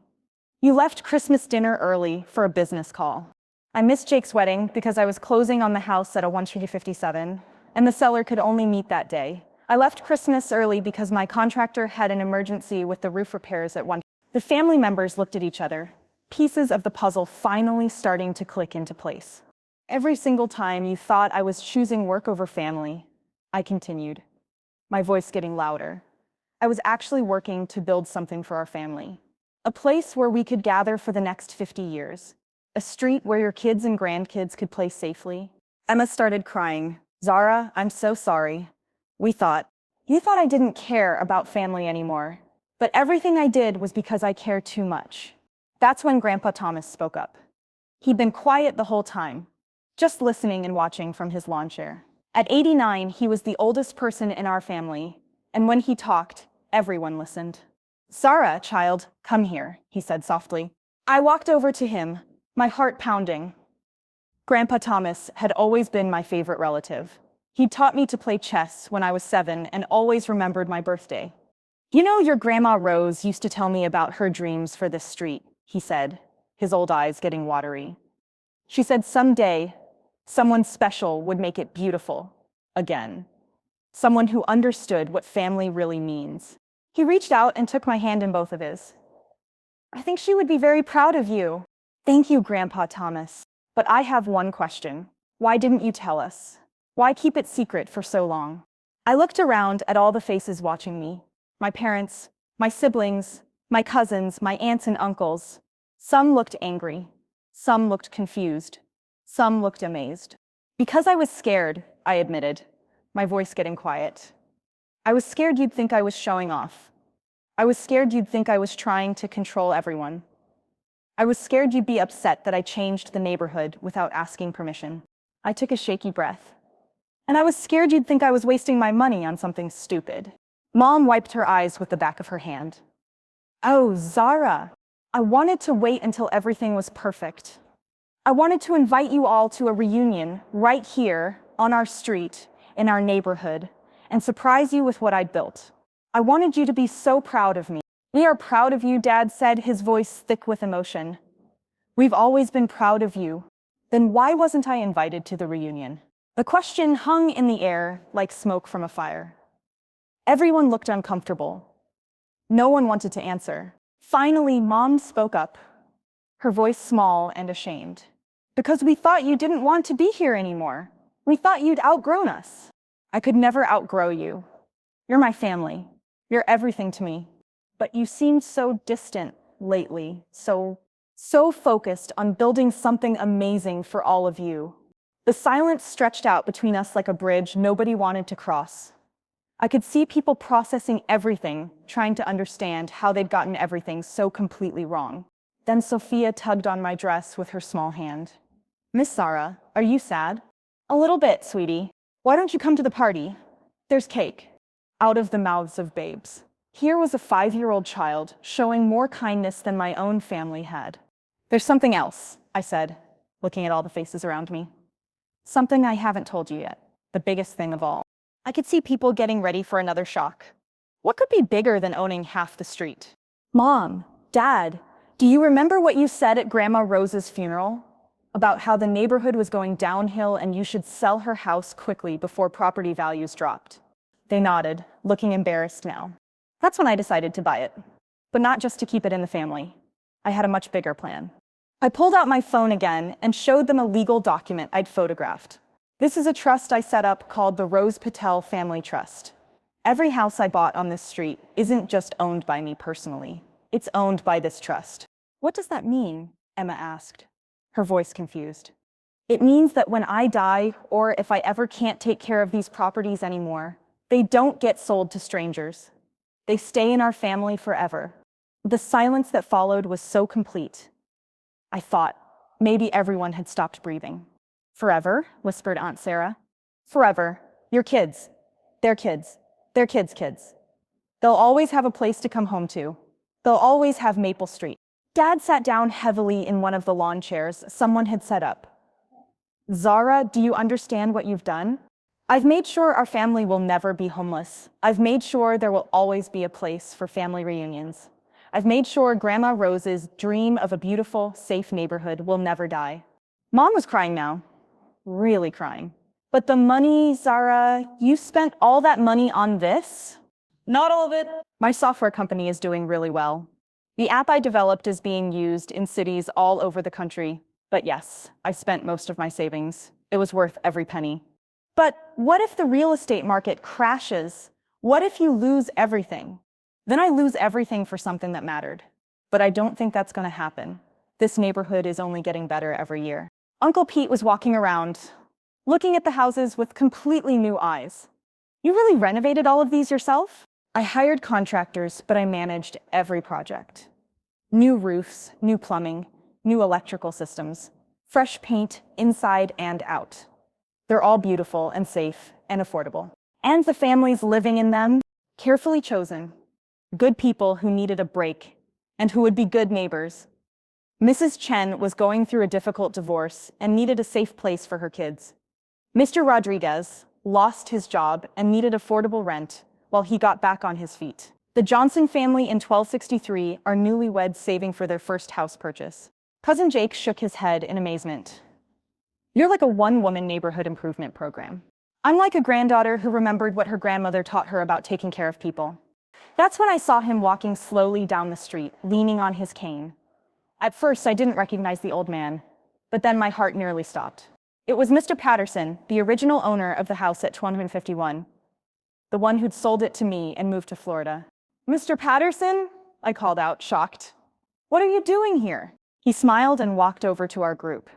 S1: You left Christmas dinner early for a business call. I missed Jake's wedding because I was closing on the house at a 157, and the seller could only meet that day. I left Christmas early because my contractor had an emergency with the roof repairs at 1. The family members looked at each other, pieces of the puzzle finally starting to click into place. Every single time you thought I was choosing work over family, I continued, my voice getting louder. I was actually working to build something for our family. A place where we could gather for the next 50 years. A street where your kids and grandkids could play safely. Emma started crying. Zara, I'm so sorry. You thought I didn't care about family anymore. But everything I did was because I cared too much. That's when Grandpa Thomas spoke up. He'd been quiet the whole time, just listening and watching from his lawn chair. At 89, he was the oldest person in our family, and when he talked, everyone listened. Zara, child, come here, he said softly. I walked over to him, my heart pounding. Grandpa Thomas had always been my favorite relative. He taught me to play chess when I was 7 and always remembered my birthday. You know, your Grandma Rose used to tell me about her dreams for this street, he said, his old eyes getting watery. She said someday, someone special would make it beautiful again. Someone who understood what family really means. He reached out and took my hand in both of his. I think she would be very proud of you. Thank you, Grandpa Thomas. But I have one question. Why didn't you tell us? Why keep it secret for so long? I looked around at all the faces watching me. My parents, my siblings, my cousins, my aunts and uncles. Some looked angry. Some looked confused. Some looked amazed. Because I was scared, I admitted, my voice getting quiet. I was scared you'd think I was showing off. I was scared you'd think I was trying to control everyone. I was scared you'd be upset that I changed the neighborhood without asking permission. I took a shaky breath. And I was scared you'd think I was wasting my money on something stupid. Mom wiped her eyes with the back of her hand. Oh, Zara, I wanted to wait until everything was perfect. I wanted to invite you all to a reunion right here on our street, in our neighborhood, and surprise you with what I'd built. I wanted you to be so proud of me. We are proud of you, Dad said, his voice thick with emotion. We've always been proud of you. Then why wasn't I invited to the reunion? The question hung in the air like smoke from a fire. Everyone looked uncomfortable. No one wanted to answer. Finally, Mom spoke up, her voice small and ashamed. Because we thought you didn't want to be here anymore. We thought you'd outgrown us. I could never outgrow you. You're my family. You're everything to me. But you seemed so distant lately, so focused on building something amazing for all of you. The silence stretched out between us like a bridge nobody wanted to cross. I could see people processing everything, trying to understand how they'd gotten everything so completely wrong. Then Sophia tugged on my dress with her small hand. Miss Zara, are you sad? A little bit, sweetie. Why don't you come to the party? There's cake. Out of the mouths of babes. Here was a 5-year-old child showing more kindness than my own family had. There's something else, I said, looking at all the faces around me. Something I haven't told you yet. The biggest thing of all. I could see people getting ready for another shock. What could be bigger than owning half the street? Mom, Dad, do you remember what you said at Grandma Rose's funeral? About how the neighborhood was going downhill and you should sell her house quickly before property values dropped. They nodded, looking embarrassed now. That's when I decided to buy it. But not just to keep it in the family. I had a much bigger plan. I pulled out my phone again and showed them a legal document I'd photographed. This is a trust I set up called the Rose Patel Family Trust. Every house I bought on this street isn't just owned by me personally. It's owned by this trust. What does that mean? Emma asked, her voice confused. It means that when I die, or if I ever can't take care of these properties anymore, they don't get sold to strangers. They stay in our family forever. The silence that followed was so complete. I thought maybe everyone had stopped breathing. Forever, whispered Aunt Sarah. Forever. Your kids. Their kids. Their kids' kids. They'll always have a place to come home to. They'll always have Maple Street. Dad sat down heavily in one of the lawn chairs someone had set up. Zara, do you understand what you've done? I've made sure our family will never be homeless. I've made sure there will always be a place for family reunions. I've made sure Grandma Rose's dream of a beautiful, safe neighborhood will never die. Mom was crying now. Really crying. But the money, Zara, you spent all that money on this? Not all of it. My software company is doing really well. The app I developed is being used in cities all over the country. But yes, I spent most of my savings. It was worth every penny. But what if the real estate market crashes? What if you lose everything? Then I lose everything for something that mattered. But I don't think that's going to happen. This neighborhood is only getting better every year. Uncle Pete was walking around, looking at the houses with completely new eyes. You really renovated all of these yourself? I hired contractors, but I managed every project. New roofs, new plumbing, new electrical systems, fresh paint inside and out. They're all beautiful and safe and affordable. And the families living in them, carefully chosen. Good people who needed a break and who would be good neighbors. Mrs. Chen was going through a difficult divorce and needed a safe place for her kids. Mr. Rodriguez lost his job and needed affordable rent while he got back on his feet. The Johnson family in 1263 are newlyweds saving for their first house purchase. Cousin Jake shook his head in amazement. You're like a one-woman neighborhood improvement program. I'm like a granddaughter who remembered what her grandmother taught her about taking care of people. That's when I saw him walking slowly down the street, leaning on his cane. At first, I didn't recognize the old man, but then my heart nearly stopped. It was Mr. Patterson, the original owner of the house at 251, the one who'd sold it to me and moved to Florida. Mr. Patterson? I called out, shocked. What are you doing here? He smiled and walked over to our group.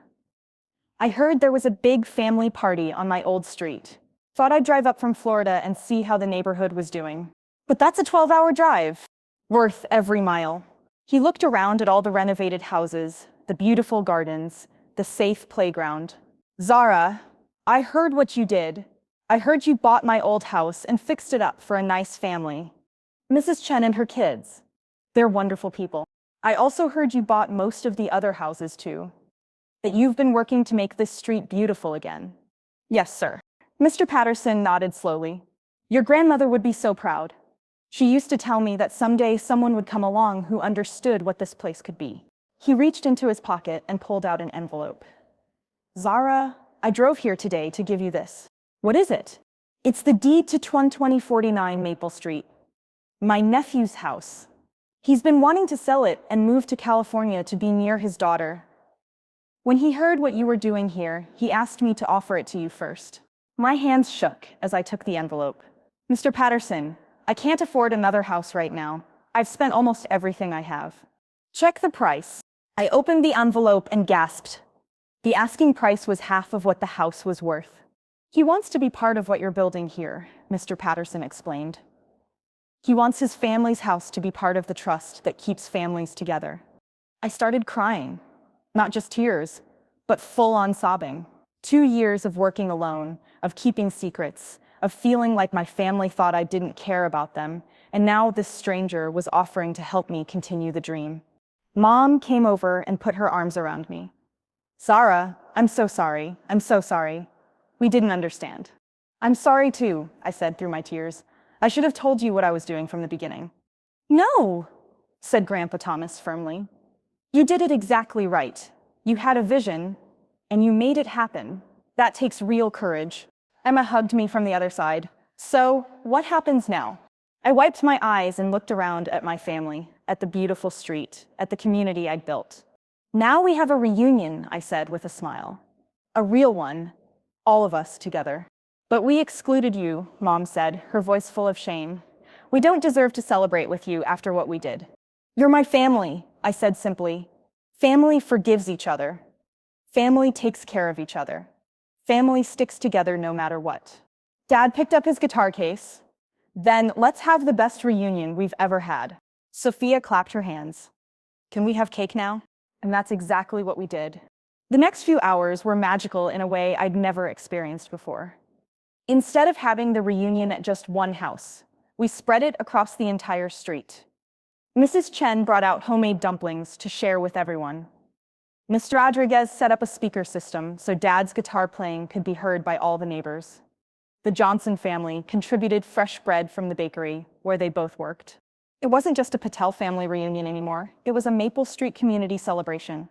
S1: I heard there was a big family party on my old street. Thought I'd drive up from Florida and see how the neighborhood was doing. But that's a 12-hour drive, worth every mile. He looked around at all the renovated houses, the beautiful gardens, the safe playground. Zara, I heard what you did. I heard you bought my old house and fixed it up for a nice family. Mrs. Chen and her kids. They're wonderful people. I also heard you bought most of the other houses too. That you've been working to make this street beautiful again. Yes, sir. Mr. Patterson nodded slowly. Your grandmother would be so proud. She used to tell me that someday someone would come along who understood what this place could be. He reached into his pocket and pulled out an envelope. Zara, I drove here today to give you this. What is it? It's the deed to 2049 Maple Street. My nephew's house. He's been wanting to sell it and move to California to be near his daughter. When he heard what you were doing here, he asked me to offer it to you first. My hands shook as I took the envelope. Mr. Patterson, I can't afford another house right now. I've spent almost everything I have. Check the price. I opened the envelope and gasped. The asking price was half of what the house was worth. He wants to be part of what you're building here, Mr. Patterson explained. He wants his family's house to be part of the trust that keeps families together. I started crying. Not just tears, but full-on sobbing. 2 years of working alone, of keeping secrets, of feeling like my family thought I didn't care about them, and now this stranger was offering to help me continue the dream. Mom came over and put her arms around me. Zara, I'm so sorry. I'm so sorry. We didn't understand. I'm sorry too, I said through my tears. I should have told you what I was doing from the beginning. No, said Grandpa Thomas firmly. You did it exactly right. You had a vision, and you made it happen. That takes real courage. Emma hugged me from the other side. So, what happens now? I wiped my eyes and looked around at my family, at the beautiful street, at the community I'd built. Now we have a reunion, I said with a smile. A real one, all of us together. But we excluded you, Mom said, her voice full of shame. We don't deserve to celebrate with you after what we did. You're my family, I said simply. Family forgives each other. Family takes care of each other. Family sticks together no matter what. Dad picked up his guitar case. Then let's have the best reunion we've ever had. Sophia clapped her hands. Can we have cake now? And that's exactly what we did. The next few hours were magical in a way I'd never experienced before. Instead of having the reunion at just one house, we spread it across the entire street. Mrs. Chen brought out homemade dumplings to share with everyone. Mr. Rodriguez set up a speaker system so Dad's guitar playing could be heard by all the neighbors. The Johnson family contributed fresh bread from the bakery where they both worked. It wasn't just a Patel family reunion anymore. It was a Maple Street community celebration.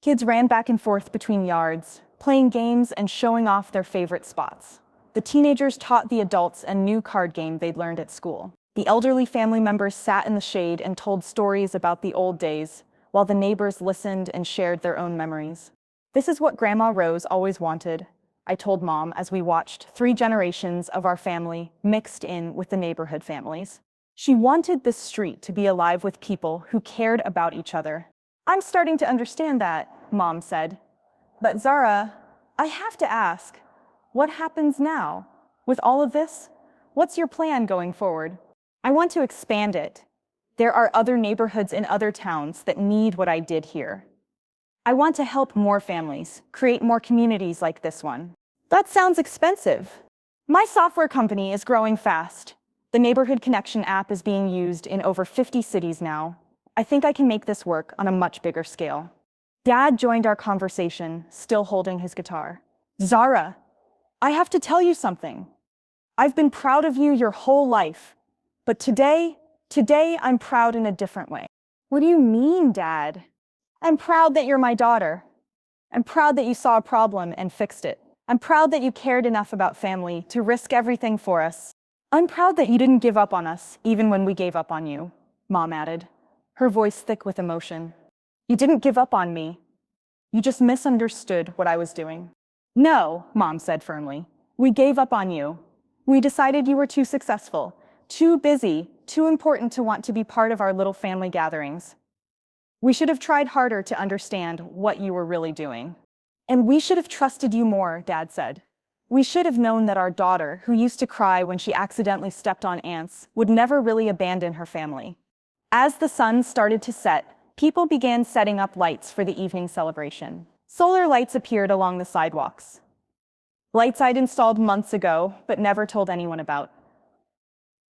S1: Kids ran back and forth between yards, playing games and showing off their favorite spots. The teenagers taught the adults a new card game they'd learned at school. The elderly family members sat in the shade and told stories about the old days, while the neighbors listened and shared their own memories. This is what Grandma Rose always wanted, I told Mom as we watched 3 generations of our family mixed in with the neighborhood families. She wanted this street to be alive with people who cared about each other. I'm starting to understand that, Mom said. But Zara, I have to ask, what happens now? With all of this, what's your plan going forward? I want to expand it. There are other neighborhoods in other towns that need what I did here. I want to help more families, create more communities like this one. That sounds expensive. My software company is growing fast. The Neighborhood Connection app is being used in over 50 cities now. I think I can make this work on a much bigger scale. Dad joined our conversation, still holding his guitar. Zara, I have to tell you something. I've been proud of you your whole life, but today I'm proud in a different way. What do you mean, Dad? I'm proud that you're my daughter. I'm proud that you saw a problem and fixed it. I'm proud that you cared enough about family to risk everything for us. I'm proud that you didn't give up on us, even when we gave up on you, Mom added, her voice thick with emotion. You didn't give up on me. You just misunderstood what I was doing. No, Mom said firmly. We gave up on you. We decided you were too successful, too busy, too important to want to be part of our little family gatherings. We should have tried harder to understand what you were really doing. And we should have trusted you more, Dad said. We should have known that our daughter, who used to cry when she accidentally stepped on ants, would never really abandon her family. As the sun started to set, people began setting up lights for the evening celebration. Solar lights appeared along the sidewalks. Lights I'd installed months ago, but never told anyone about.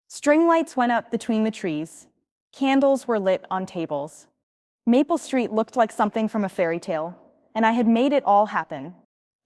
S1: String lights went up between the trees. Candles were lit on tables. Maple Street looked like something from a fairy tale, and I had made it all happen.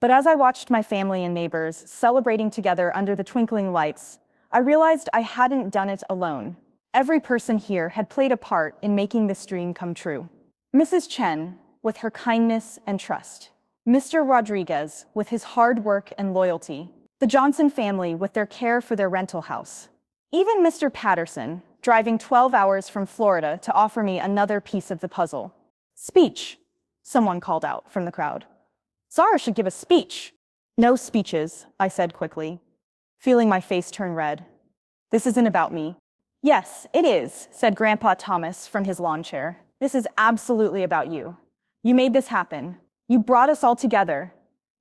S1: But as I watched my family and neighbors celebrating together under the twinkling lights, I realized I hadn't done it alone. Every person here had played a part in making this dream come true. Mrs. Chen, with her kindness and trust. Mr. Rodriguez, with his hard work and loyalty. The Johnson family, with their care for their rental house. Even Mr. Patterson, driving 12 hours from Florida to offer me another piece of the puzzle. Speech, someone called out from the crowd. Zara should give a speech. No speeches, I said quickly, feeling my face turn red. This isn't about me. Yes, it is, said Grandpa Thomas from his lawn chair. This is absolutely about you. You made this happen. You brought us all together.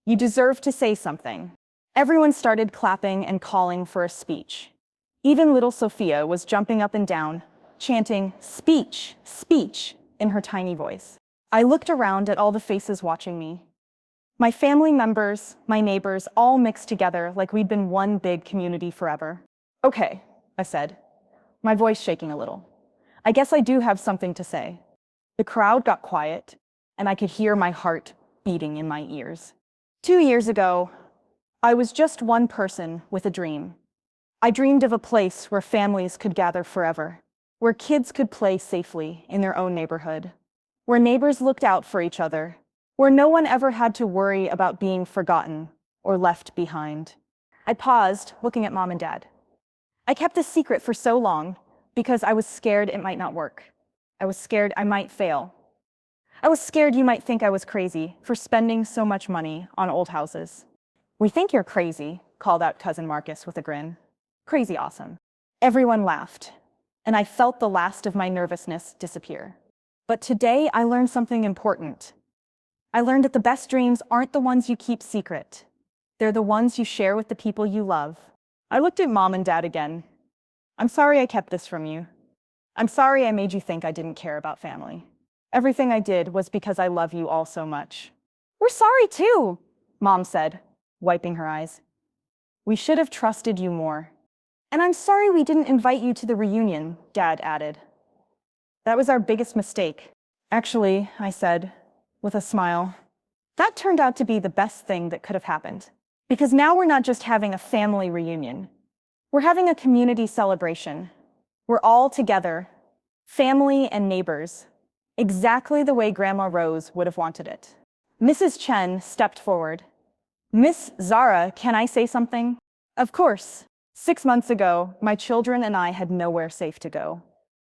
S1: You deserve to say something. Everyone started clapping and calling for a speech. Even little Sophia was jumping up and down, chanting, "Speech, speech," in her tiny voice. I looked around at all the faces watching me. My family members, my neighbors, all mixed together like we'd been one big community forever. Okay, I said, my voice shaking a little. I guess I do have something to say. The crowd got quiet, and I could hear my heart beating in my ears. 2 years ago, I was just one person with a dream. I dreamed of a place where families could gather forever, where kids could play safely in their own neighborhood, where neighbors looked out for each other, where no one ever had to worry about being forgotten or left behind. I paused, looking at Mom and Dad. I kept this secret for so long because I was scared it might not work. I was scared I might fail. I was scared you might think I was crazy for spending so much money on old houses. We think you're crazy, called out Cousin Marcus with a grin. Crazy awesome. Everyone laughed, and I felt the last of my nervousness disappear. But today I learned something important. I learned that the best dreams aren't the ones you keep secret. They're the ones you share with the people you love. I looked at Mom and Dad again. I'm sorry I kept this from you. I'm sorry I made you think I didn't care about family. Everything I did was because I love you all so much. We're sorry too, Mom said, wiping her eyes. We should have trusted you more. And I'm sorry we didn't invite you to the reunion, Dad added. That was our biggest mistake. Actually, I said, with a smile, that turned out to be the best thing that could have happened. Because now we're not just having a family reunion. We're having a community celebration. We're all together, family and neighbors, exactly the way Grandma Rose would have wanted it. Mrs. Chen stepped forward. Miss Zara, can I say something? Of course. 6 months ago, my children and I had nowhere safe to go.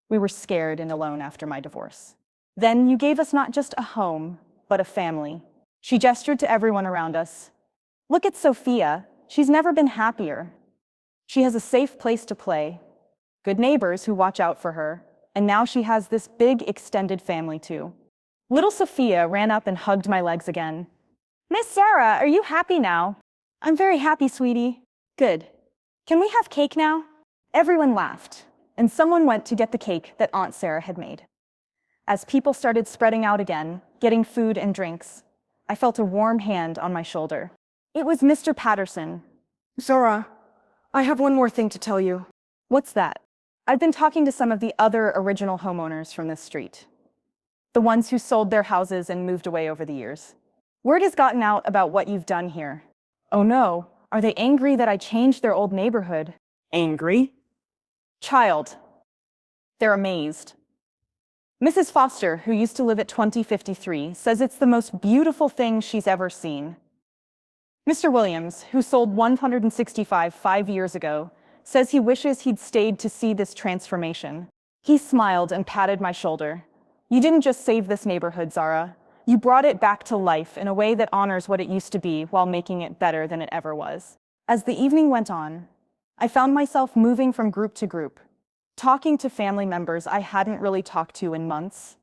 S1: We were scared and alone after my divorce. Then you gave us not just a home, but a family. She gestured to everyone around us. Look at Sophia. She's never been happier. She has a safe place to play, good neighbors who watch out for her, and now she has this big extended family too. Little Sophia ran up and hugged my legs again. Miss Sarah, are you happy now? I'm very happy, sweetie. Good. Can we have cake now? Everyone laughed, and someone went to get the cake that Aunt Sarah had made. As people started spreading out again, getting food and drinks, I felt a warm hand on my shoulder. It was Mr. Patterson.
S2: Zara, I have one more thing to tell you.
S1: What's that? I've been talking to some of the other original homeowners from this street. The ones who sold their houses and moved away over the years. Word has gotten out about what you've done here. Oh no, are they angry that I changed their old neighborhood?
S2: Angry?
S1: Child. They're amazed. Mrs. Foster, who used to live at 2053, says it's the most beautiful thing she's ever seen. Mr. Williams, who sold 165 5 years ago, says he wishes he'd stayed to see this transformation. He smiled and patted my shoulder. You didn't just save this neighborhood, Zara. You brought it back to life in a way that honors what it used to be while making it better than it ever was. As the evening went on, I found myself moving from group to group, talking to family members I hadn't really talked to in months,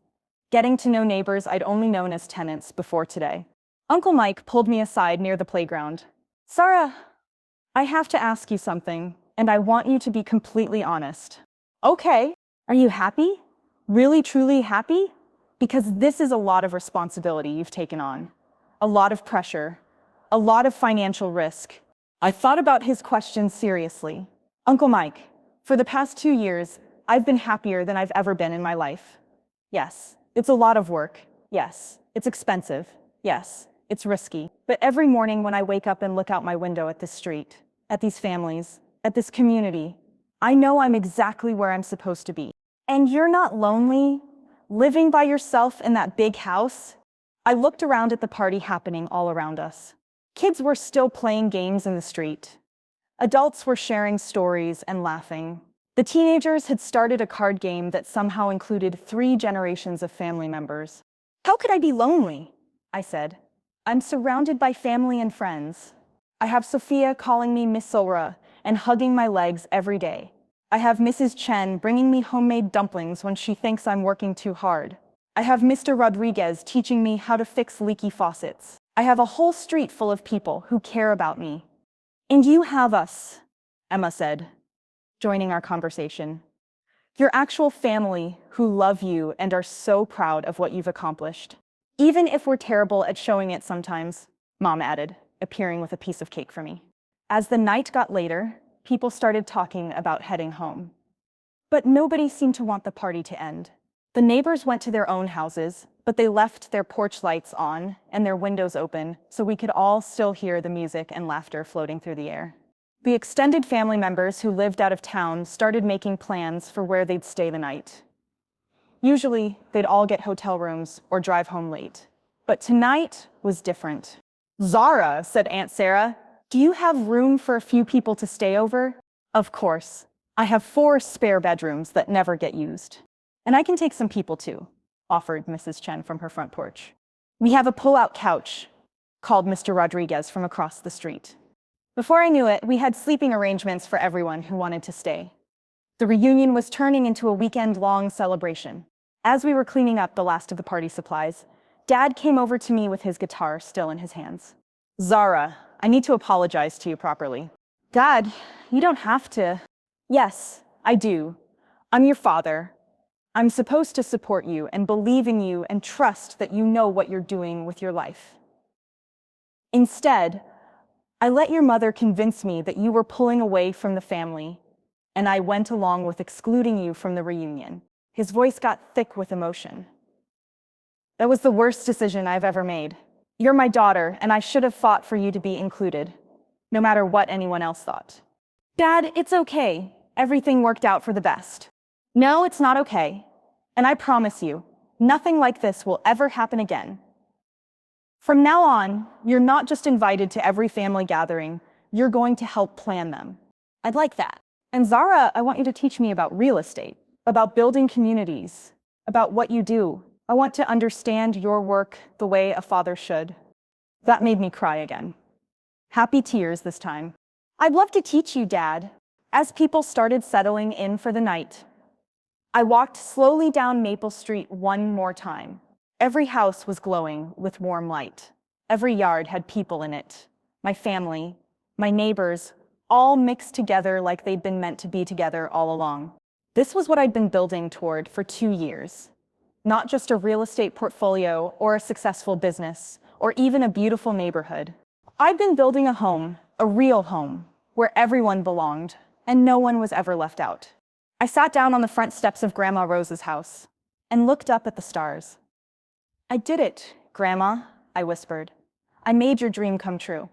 S1: getting to know neighbors I'd only known as tenants before today. Uncle Mike pulled me aside near the playground. Zara, I have to ask you something, and I want you to be completely honest. Okay. Are you happy? Really, truly happy? Because this is a lot of responsibility you've taken on. A lot of pressure. A lot of financial risk. I thought about his question seriously. Uncle Mike, for the past 2 years, I've been happier than I've ever been in my life. Yes, it's a lot of work. Yes, it's expensive. Yes, it's risky. But every morning when I wake up and look out my window at this street, at these families, at this community. I know I'm exactly where I'm supposed to be. And you're not lonely, living by yourself in that big house? I looked around at the party happening all around us. Kids were still playing games in the street. Adults were sharing stories and laughing. The teenagers had started a card game that somehow included 3 generations of family members. How could I be lonely? I said. I'm surrounded by family and friends. I have Sophia calling me Miss Sora and hugging my legs every day. I have Mrs. Chen bringing me homemade dumplings when she thinks I'm working too hard. I have Mr. Rodriguez teaching me how to fix leaky faucets. I have a whole street full of people who care about me. And you have us, Emma said, joining our conversation. Your actual family who love you and are so proud of what you've accomplished. Even if we're terrible at showing it sometimes, Mom added, appearing with a piece of cake for me. As the night got later, people started talking about heading home. But nobody seemed to want the party to end. The neighbors went to their own houses, but they left their porch lights on and their windows open so we could all still hear the music and laughter floating through the air. The extended family members who lived out of town started making plans for where they'd stay the night. Usually, they'd all get hotel rooms or drive home late. But tonight was different. Zara, said Aunt Sarah, do you have room for a few people to stay over? Of course. I have 4 spare bedrooms that never get used. And I can take some people too, offered Mrs. Chen from her front porch. We have a pull-out couch, called Mr. Rodriguez from across the street. Before I knew it, we had sleeping arrangements for everyone who wanted to stay. The reunion was turning into a weekend-long celebration. As we were cleaning up the last of the party supplies, Dad came over to me with his guitar still in his hands. Zara, I need to apologize to you properly. Dad, you don't have to. Yes, I do. I'm your father. I'm supposed to support you and believe in you and trust that you know what you're doing with your life. Instead, I let your mother convince me that you were pulling away from the family, and I went along with excluding you from the reunion. His voice got thick with emotion. That was the worst decision I've ever made. You're my daughter, and I should have fought for you to be included, no matter what anyone else thought. Dad, it's okay. Everything worked out for the best. No, it's not okay. And I promise you, nothing like this will ever happen again. From now on, you're not just invited to every family gathering, you're going to help plan them. I'd like that. And Zara, I want you to teach me about real estate, about building communities, about what you do. I want to understand your work the way a father should. That made me cry again. Happy tears this time. I'd love to teach you, Dad. As people started settling in for the night, I walked slowly down Maple Street one more time. Every house was glowing with warm light. Every yard had people in it. My family, my neighbors, all mixed together like they'd been meant to be together all along. This was what I'd been building toward for 2 years. Not just a real estate portfolio or a successful business or even a beautiful neighborhood. I'd been building a home, a real home, where everyone belonged and no one was ever left out. I sat down on the front steps of Grandma Rose's house and looked up at the stars. I did it, Grandma, I whispered. I made your dream come true.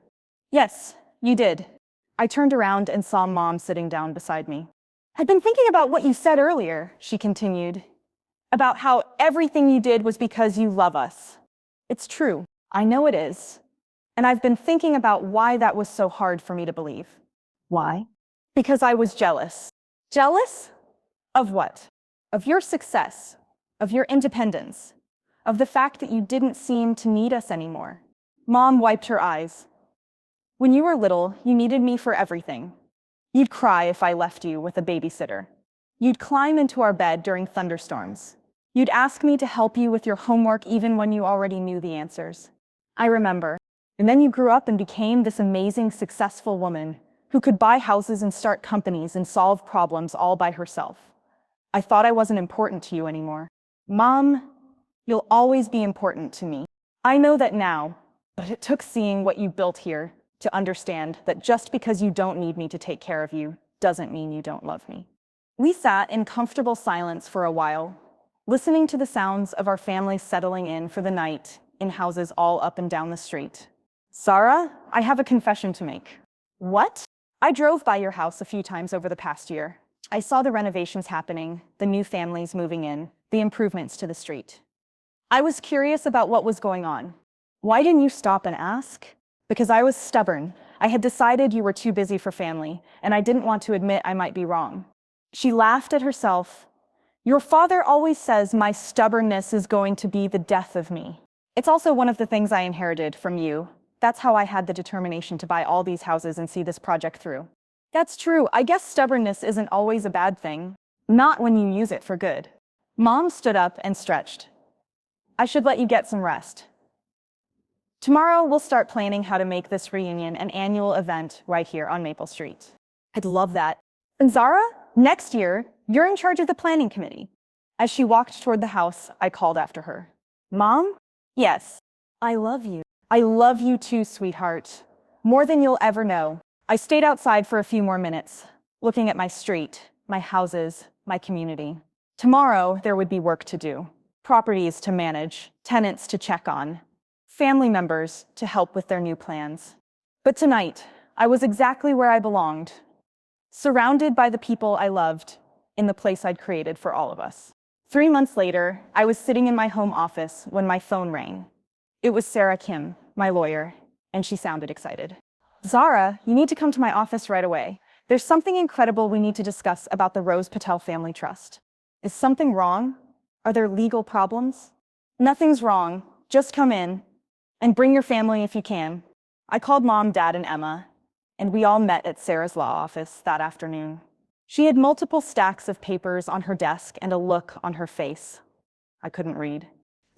S1: Yes, you did. I turned around and saw Mom sitting down beside me. I'd been thinking about what you said earlier, she continued, about how everything you did was because you love us. It's true, I know it is. And I've been thinking about why that was so hard for me to believe. Why? Because I was jealous. Jealous? Of what? Of your success, of your independence, of the fact that you didn't seem to need us anymore. Mom wiped her eyes. When you were little, you needed me for everything. You'd cry if I left you with a babysitter. You'd climb into our bed during thunderstorms. You'd ask me to help you with your homework even when you already knew the answers. I remember. And then you grew up and became this amazing, successful woman who could buy houses and start companies and solve problems all by herself. I thought I wasn't important to you anymore. Mom, you'll always be important to me. I know that now, but it took seeing what you built here to understand that just because you don't need me to take care of you doesn't mean you don't love me. We sat in comfortable silence for a while, listening to the sounds of our family settling in for the night in houses all up and down the street. Sarah, I have a confession to make. What? I drove by your house a few times over the past year. I saw the renovations happening, the new families moving in, the improvements to the street. I was curious about what was going on. Why didn't you stop and ask? Because I was stubborn. I had decided you were too busy for family, and I didn't want to admit I might be wrong. She laughed at herself. Your father always says my stubbornness is going to be the death of me. It's also one of the things I inherited from you. That's how I had the determination to buy all these houses and see this project through. That's true. I guess stubbornness isn't always a bad thing. Not when you use it for good. Mom stood up and stretched. I should let you get some rest. Tomorrow, we'll start planning how to make this reunion an annual event right here on Maple Street. I'd love that. And Zara, next year, you're in charge of the planning committee. As she walked toward the house, I called after her. Mom? Yes. I love you. I love you too, sweetheart. More than you'll ever know. I stayed outside for a few more minutes, looking at my street, my houses, my community. Tomorrow, there would be work to do. Properties to manage, tenants to check on, family members to help with their new plans. But tonight, I was exactly where I belonged, surrounded by the people I loved, in the place I'd created for all of us. 3 months later, I was sitting in my home office when my phone rang. It was Sarah Kim, my lawyer, and she sounded excited. Zara, you need to come to my office right away. There's something incredible we need to discuss about the Rose Patel Family Trust. Is something wrong? Are there legal problems? Nothing's wrong. Just come in. And bring your family if you can. I called Mom, Dad, and Emma, and we all met at Sarah's law office that afternoon. She had multiple stacks of papers on her desk and a look on her face. I couldn't read.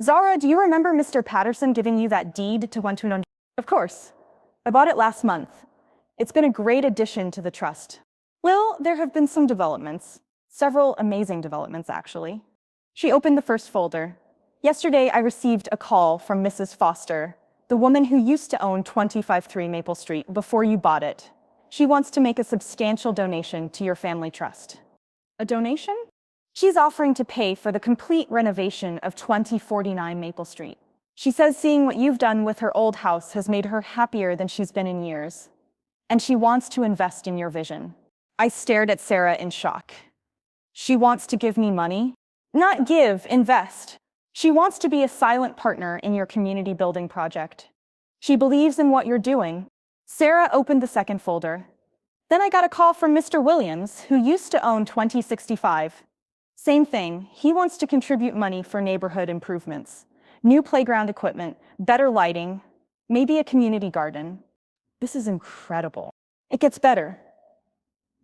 S1: Zara, do you remember Mr. Patterson giving you that deed to 129? Of course. I bought it last month. It's been a great addition to the trust. Well, there have been some developments. Several amazing developments, actually. She opened the first folder. Yesterday, I received a call from Mrs. Foster, the woman who used to own 253 Maple Street before you bought it. She wants to make a substantial donation to your family trust. A donation? She's offering to pay for the complete renovation of 2049 Maple Street. She says seeing what you've done with her old house has made her happier than she's been in years. And she wants to invest in your vision. I stared at Sarah in shock. She wants to give me money? Not give, invest. She wants to be a silent partner in your community building project. She believes in what you're doing. Sarah opened the second folder. Then I got a call from Mr. Williams, who used to own 2065. Same thing, he wants to contribute money for neighborhood improvements. New playground equipment, better lighting, maybe a community garden. This is incredible. It gets better.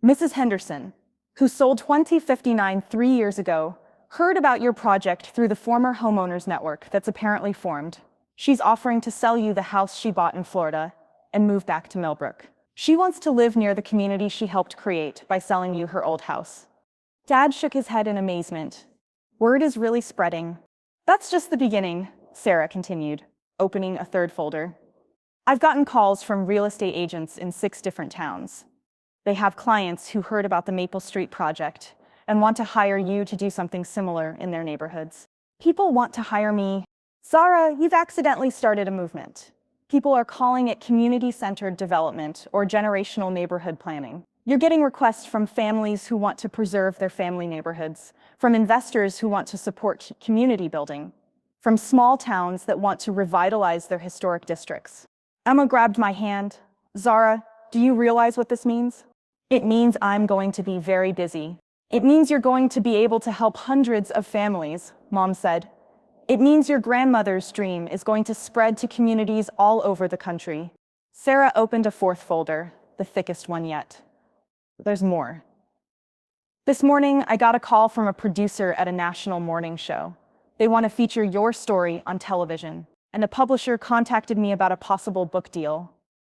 S1: Mrs. Henderson, who sold 2059 3 years ago, heard about your project through the former homeowners network that's apparently formed. She's offering to sell you the house she bought in Florida and move back to Millbrook. She wants to live near the community she helped create by selling you her old house. Dad shook his head in amazement. Word is really spreading. That's just the beginning, Sarah continued, opening a third folder. I've gotten calls from real estate agents in 6 different towns. They have clients who heard about the Maple Street project and want to hire you to do something similar in their neighborhoods. People want to hire me. Zara, you've accidentally started a movement. People are calling it community-centered development or generational neighborhood planning. You're getting requests from families who want to preserve their family neighborhoods, from investors who want to support community building, from small towns that want to revitalize their historic districts. Emma grabbed my hand. Zara, do you realize what this means? It means I'm going to be very busy. It means you're going to be able to help hundreds of families, Mom said. It means your grandmother's dream is going to spread to communities all over the country. Sarah opened a fourth folder, the thickest one yet. There's more. This morning, I got a call from a producer at a national morning show. They want to feature your story on television, and a publisher contacted me about a possible book deal.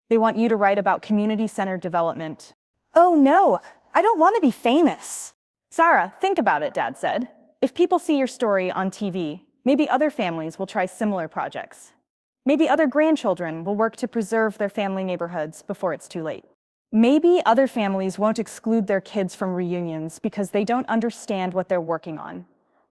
S1: They want you to write about community-centered development. Oh no, I don't want to be famous. Sarah, think about it, Dad said. If people see your story on TV, maybe other families will try similar projects. Maybe other grandchildren will work to preserve their family neighborhoods before it's too late. Maybe other families won't exclude their kids from reunions because they don't understand what they're working on,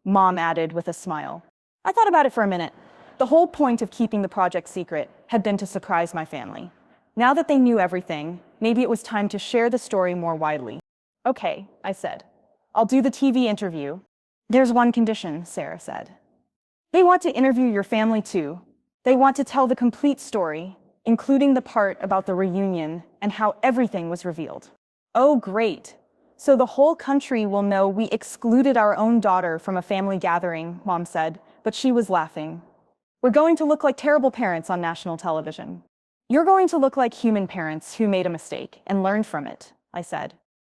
S1: Mom added with a smile. I thought about it for a minute. The whole point of keeping the project secret had been to surprise my family. Now that they knew everything, maybe it was time to share the story more widely. Okay, I said. I'll do the TV interview. There's one condition, Sarah said. They want to interview your family too. They want to tell the complete story, including the part about the reunion and how everything was revealed. Oh, great. So the whole country will know we excluded our own daughter from a family gathering, Mom said, but she was laughing. We're going to look like terrible parents on national television. You're going to look like human parents who made a mistake and learned from it, I said.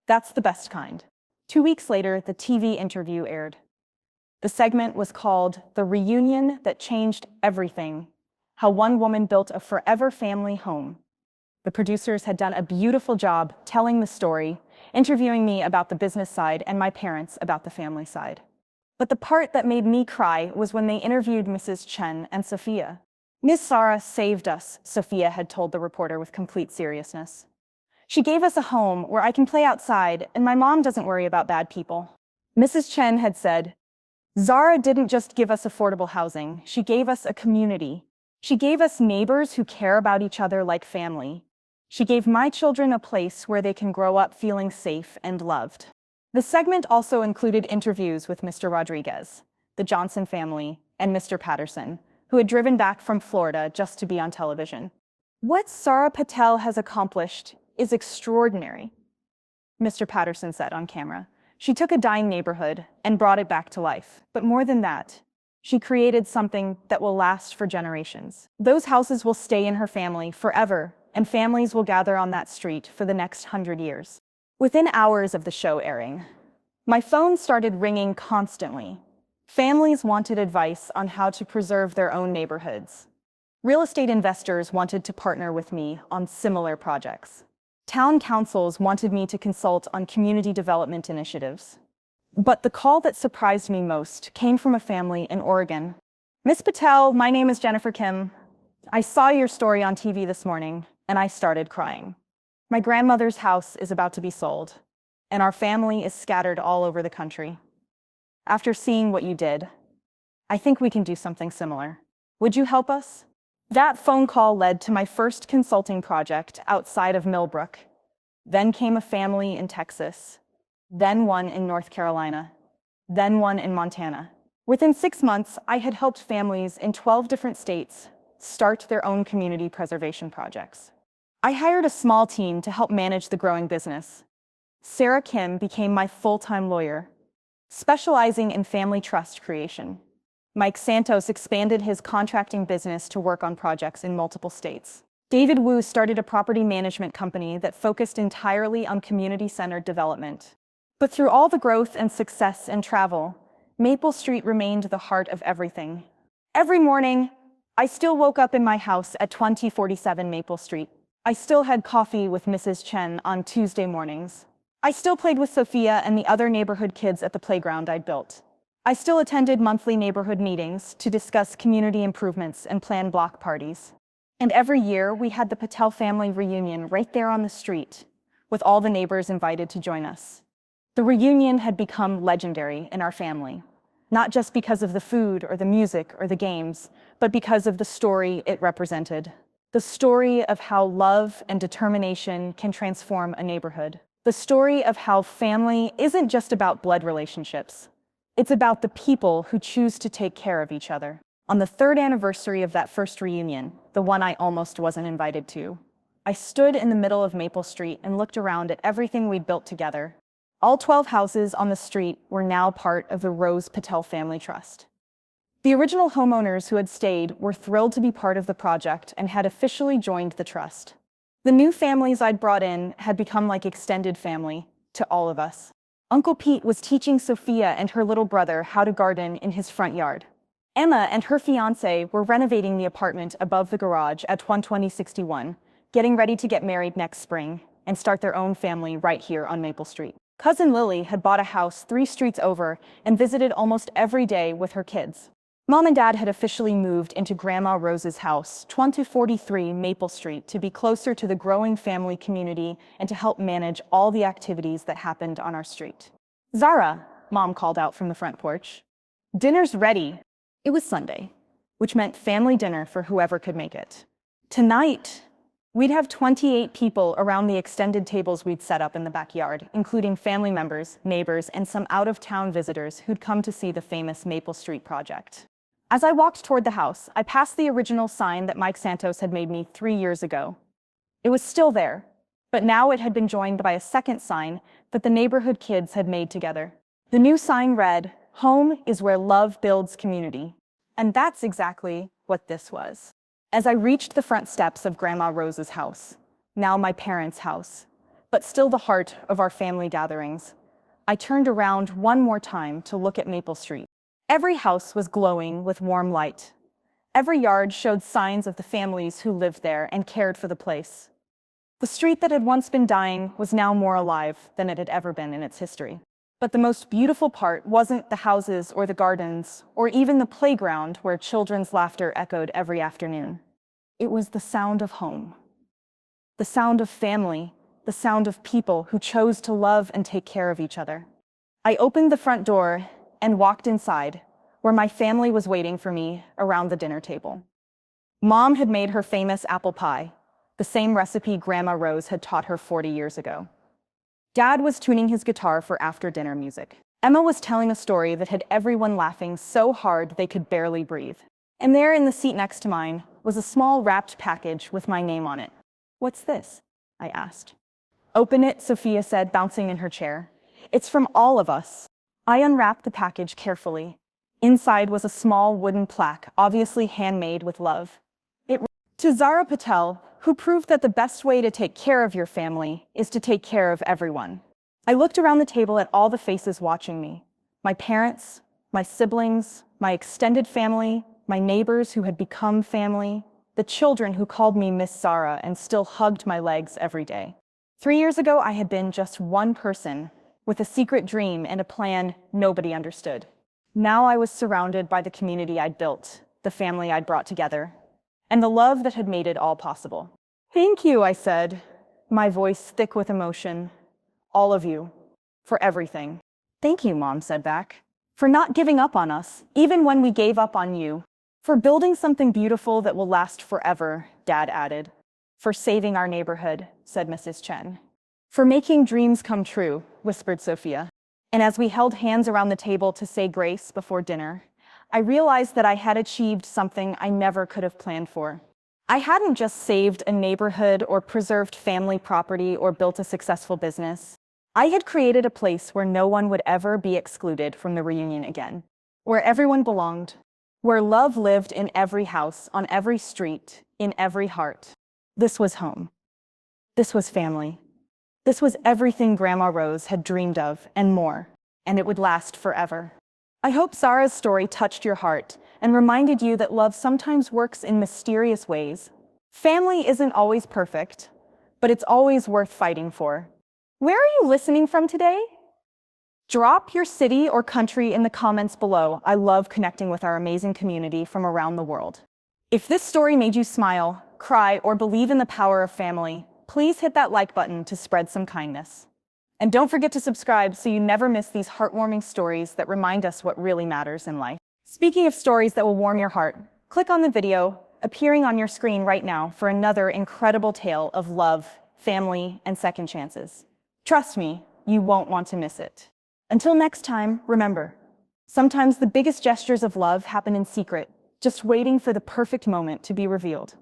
S1: That's the best kind. 2 weeks later, the TV interview aired. The segment was called The Reunion That Changed Everything: How One Woman Built a Forever Family Home. The producers had done a beautiful job telling the story, interviewing me about the business side and my parents about the family side. But the part that made me cry was when they interviewed Mrs. Chen and Sophia. Miss Sarah saved us, Sophia had told the reporter with complete seriousness. She gave us a home where I can play outside and my mom doesn't worry about bad people. Mrs. Chen had said, Zara didn't just give us affordable housing, she gave us a community. She gave us neighbors who care about each other like family. She gave my children a place where they can grow up feeling safe and loved. The segment also included interviews with Mr. Rodriguez, the Johnson family, and Mr. Patterson, who had driven back from Florida just to be on television. What Sarah Patel has accomplished is extraordinary, Mr. Patterson said on camera. She took a dying neighborhood and brought it back to life. But more than that, she created something that will last for generations. Those houses will stay in her family forever, and families will gather on that street for the next 100 years. Within hours of the show airing, my phone started ringing constantly. Families wanted advice on how to preserve their own neighborhoods. Real estate investors wanted to partner with me on similar projects. Town councils wanted me to consult on community development initiatives. But the call that surprised me most came from a family in Oregon. Miss Patel, my name is Jennifer Kim. I saw your story on TV this morning, and I started crying. My grandmother's house is about to be sold, and our family is scattered all over the country. After seeing what you did, I think we can do something similar. Would you help us? That phone call led to my first consulting project outside of Millbrook. Then came a family in Texas, then one in North Carolina, then one in Montana. Within 6 months, I had helped families in 12 different states start their own community preservation projects. I hired a small team to help manage the growing business. Sarah Kim became my full-time lawyer, specializing in family trust creation. Mike Santos expanded his contracting business to work on projects in multiple states. David Wu started a property management company that focused entirely on community-centered development. But through all the growth and success and travel, Maple Street remained the heart of everything. Every morning, I still woke up in my house at 2047 Maple Street. I still had coffee with Mrs. Chen on Tuesday mornings. I still played with Sophia and the other neighborhood kids at the playground I'd built. I still attended monthly neighborhood meetings to discuss community improvements and plan block parties. And every year, we had the Patel family reunion right there on the street, with all the neighbors invited to join us. The reunion had become legendary in our family, not just because of the food or the music or the games, but because of the story it represented. The story of how love and determination can transform a neighborhood. The story of how family isn't just about blood relationships. It's about the people who choose to take care of each other. On the 3rd anniversary of that first reunion, the one I almost wasn't invited to, I stood in the middle of Maple Street and looked around at everything we'd built together. All 12 houses on the street were now part of the Rose Patel Family Trust. The original homeowners who had stayed were thrilled to be part of the project and had officially joined the trust. The new families I'd brought in had become like extended family to all of us. Uncle Pete was teaching Sophia and her little brother how to garden in his front yard. Emma and her fiancé were renovating the apartment above the garage at 12061, getting ready to get married next spring and start their own family right here on Maple Street. Cousin Lily had bought a house 3 streets over and visited almost every day with her kids. Mom and Dad had officially moved into Grandma Rose's house, 2043 Maple Street, to be closer to the growing family community and to help manage all the activities that happened on our street. Zara, Mom called out from the front porch. Dinner's ready. It was Sunday, which meant family dinner for whoever could make it. Tonight, We'd have 28 people around the extended tables we'd set up in the backyard, including family members, neighbors, and some out-of-town visitors who'd come to see the famous Maple Street project. As I walked toward the house, I passed the original sign that Mike Santos had made me 3 years ago. It was still there, but now it had been joined by a second sign that the neighborhood kids had made together. The new sign read, "Home is where love builds community." And that's exactly what this was. As I reached the front steps of Grandma Rose's house, now my parents' house, but still the heart of our family gatherings, I turned around one more time to look at Maple Street. Every house was glowing with warm light. Every yard showed signs of the families who lived there and cared for the place. The street that had once been dying was now more alive than it had ever been in its history. But the most beautiful part wasn't the houses or the gardens, or even the playground where children's laughter echoed every afternoon. It was the sound of home. The sound of family, the sound of people who chose to love and take care of each other. I opened the front door and walked inside, where my family was waiting for me around the dinner table. Mom had made her famous apple pie, the same recipe Grandma Rose had taught her 40 years ago. Dad was tuning his guitar for after-dinner music. Emma was telling a story that had everyone laughing so hard they could barely breathe. And there in the seat next to mine was a small wrapped package with my name on it. "What's this?" I asked. "Open it," Sophia said, bouncing in her chair. "It's from all of us." I unwrapped the package carefully. Inside was a small wooden plaque, obviously handmade with love. It read, "To Zara Patel, who proved that the best way to take care of your family is to take care of everyone." I looked around the table at all the faces watching me. My parents, my siblings, my extended family, my neighbors who had become family, the children who called me Miss Zara and still hugged my legs every day. 3 years ago, I had been just one person with a secret dream and a plan nobody understood. Now I was surrounded by the community I'd built, the family I'd brought together, and the love that had made it all possible. "Thank you," I said, my voice thick with emotion. "All of you, for everything." "Thank you," Mom said back, "for not giving up on us, even when we gave up on you. For building something beautiful that will last forever," Dad added. "For saving our neighborhood," said Mrs. Chen. "For making dreams come true," whispered Sophia. And as we held hands around the table to say grace before dinner, I realized that I had achieved something I never could have planned for. I hadn't just saved a neighborhood or preserved family property or built a successful business. I had created a place where no one would ever be excluded from the reunion again, where everyone belonged, where love lived in every house, on every street, in every heart. This was home. This was family. This was everything Grandma Rose had dreamed of and more, and it would last forever. I hope Zara's story touched your heart and reminded you that love sometimes works in mysterious ways. Family isn't always perfect, but it's always worth fighting for. Where are you listening from today? Drop your city or country in the comments below. I love connecting with our amazing community from around the world. If this story made you smile, cry, or believe in the power of family, please hit that like button to spread some kindness. And don't forget to subscribe so you never miss these heartwarming stories that remind us what really matters in life. Speaking of stories that will warm your heart, click on the video appearing on your screen right now for another incredible tale of love, family, and second chances. Trust me, you won't want to miss it. Until next time, remember, sometimes the biggest gestures of love happen in secret, just waiting for the perfect moment to be revealed.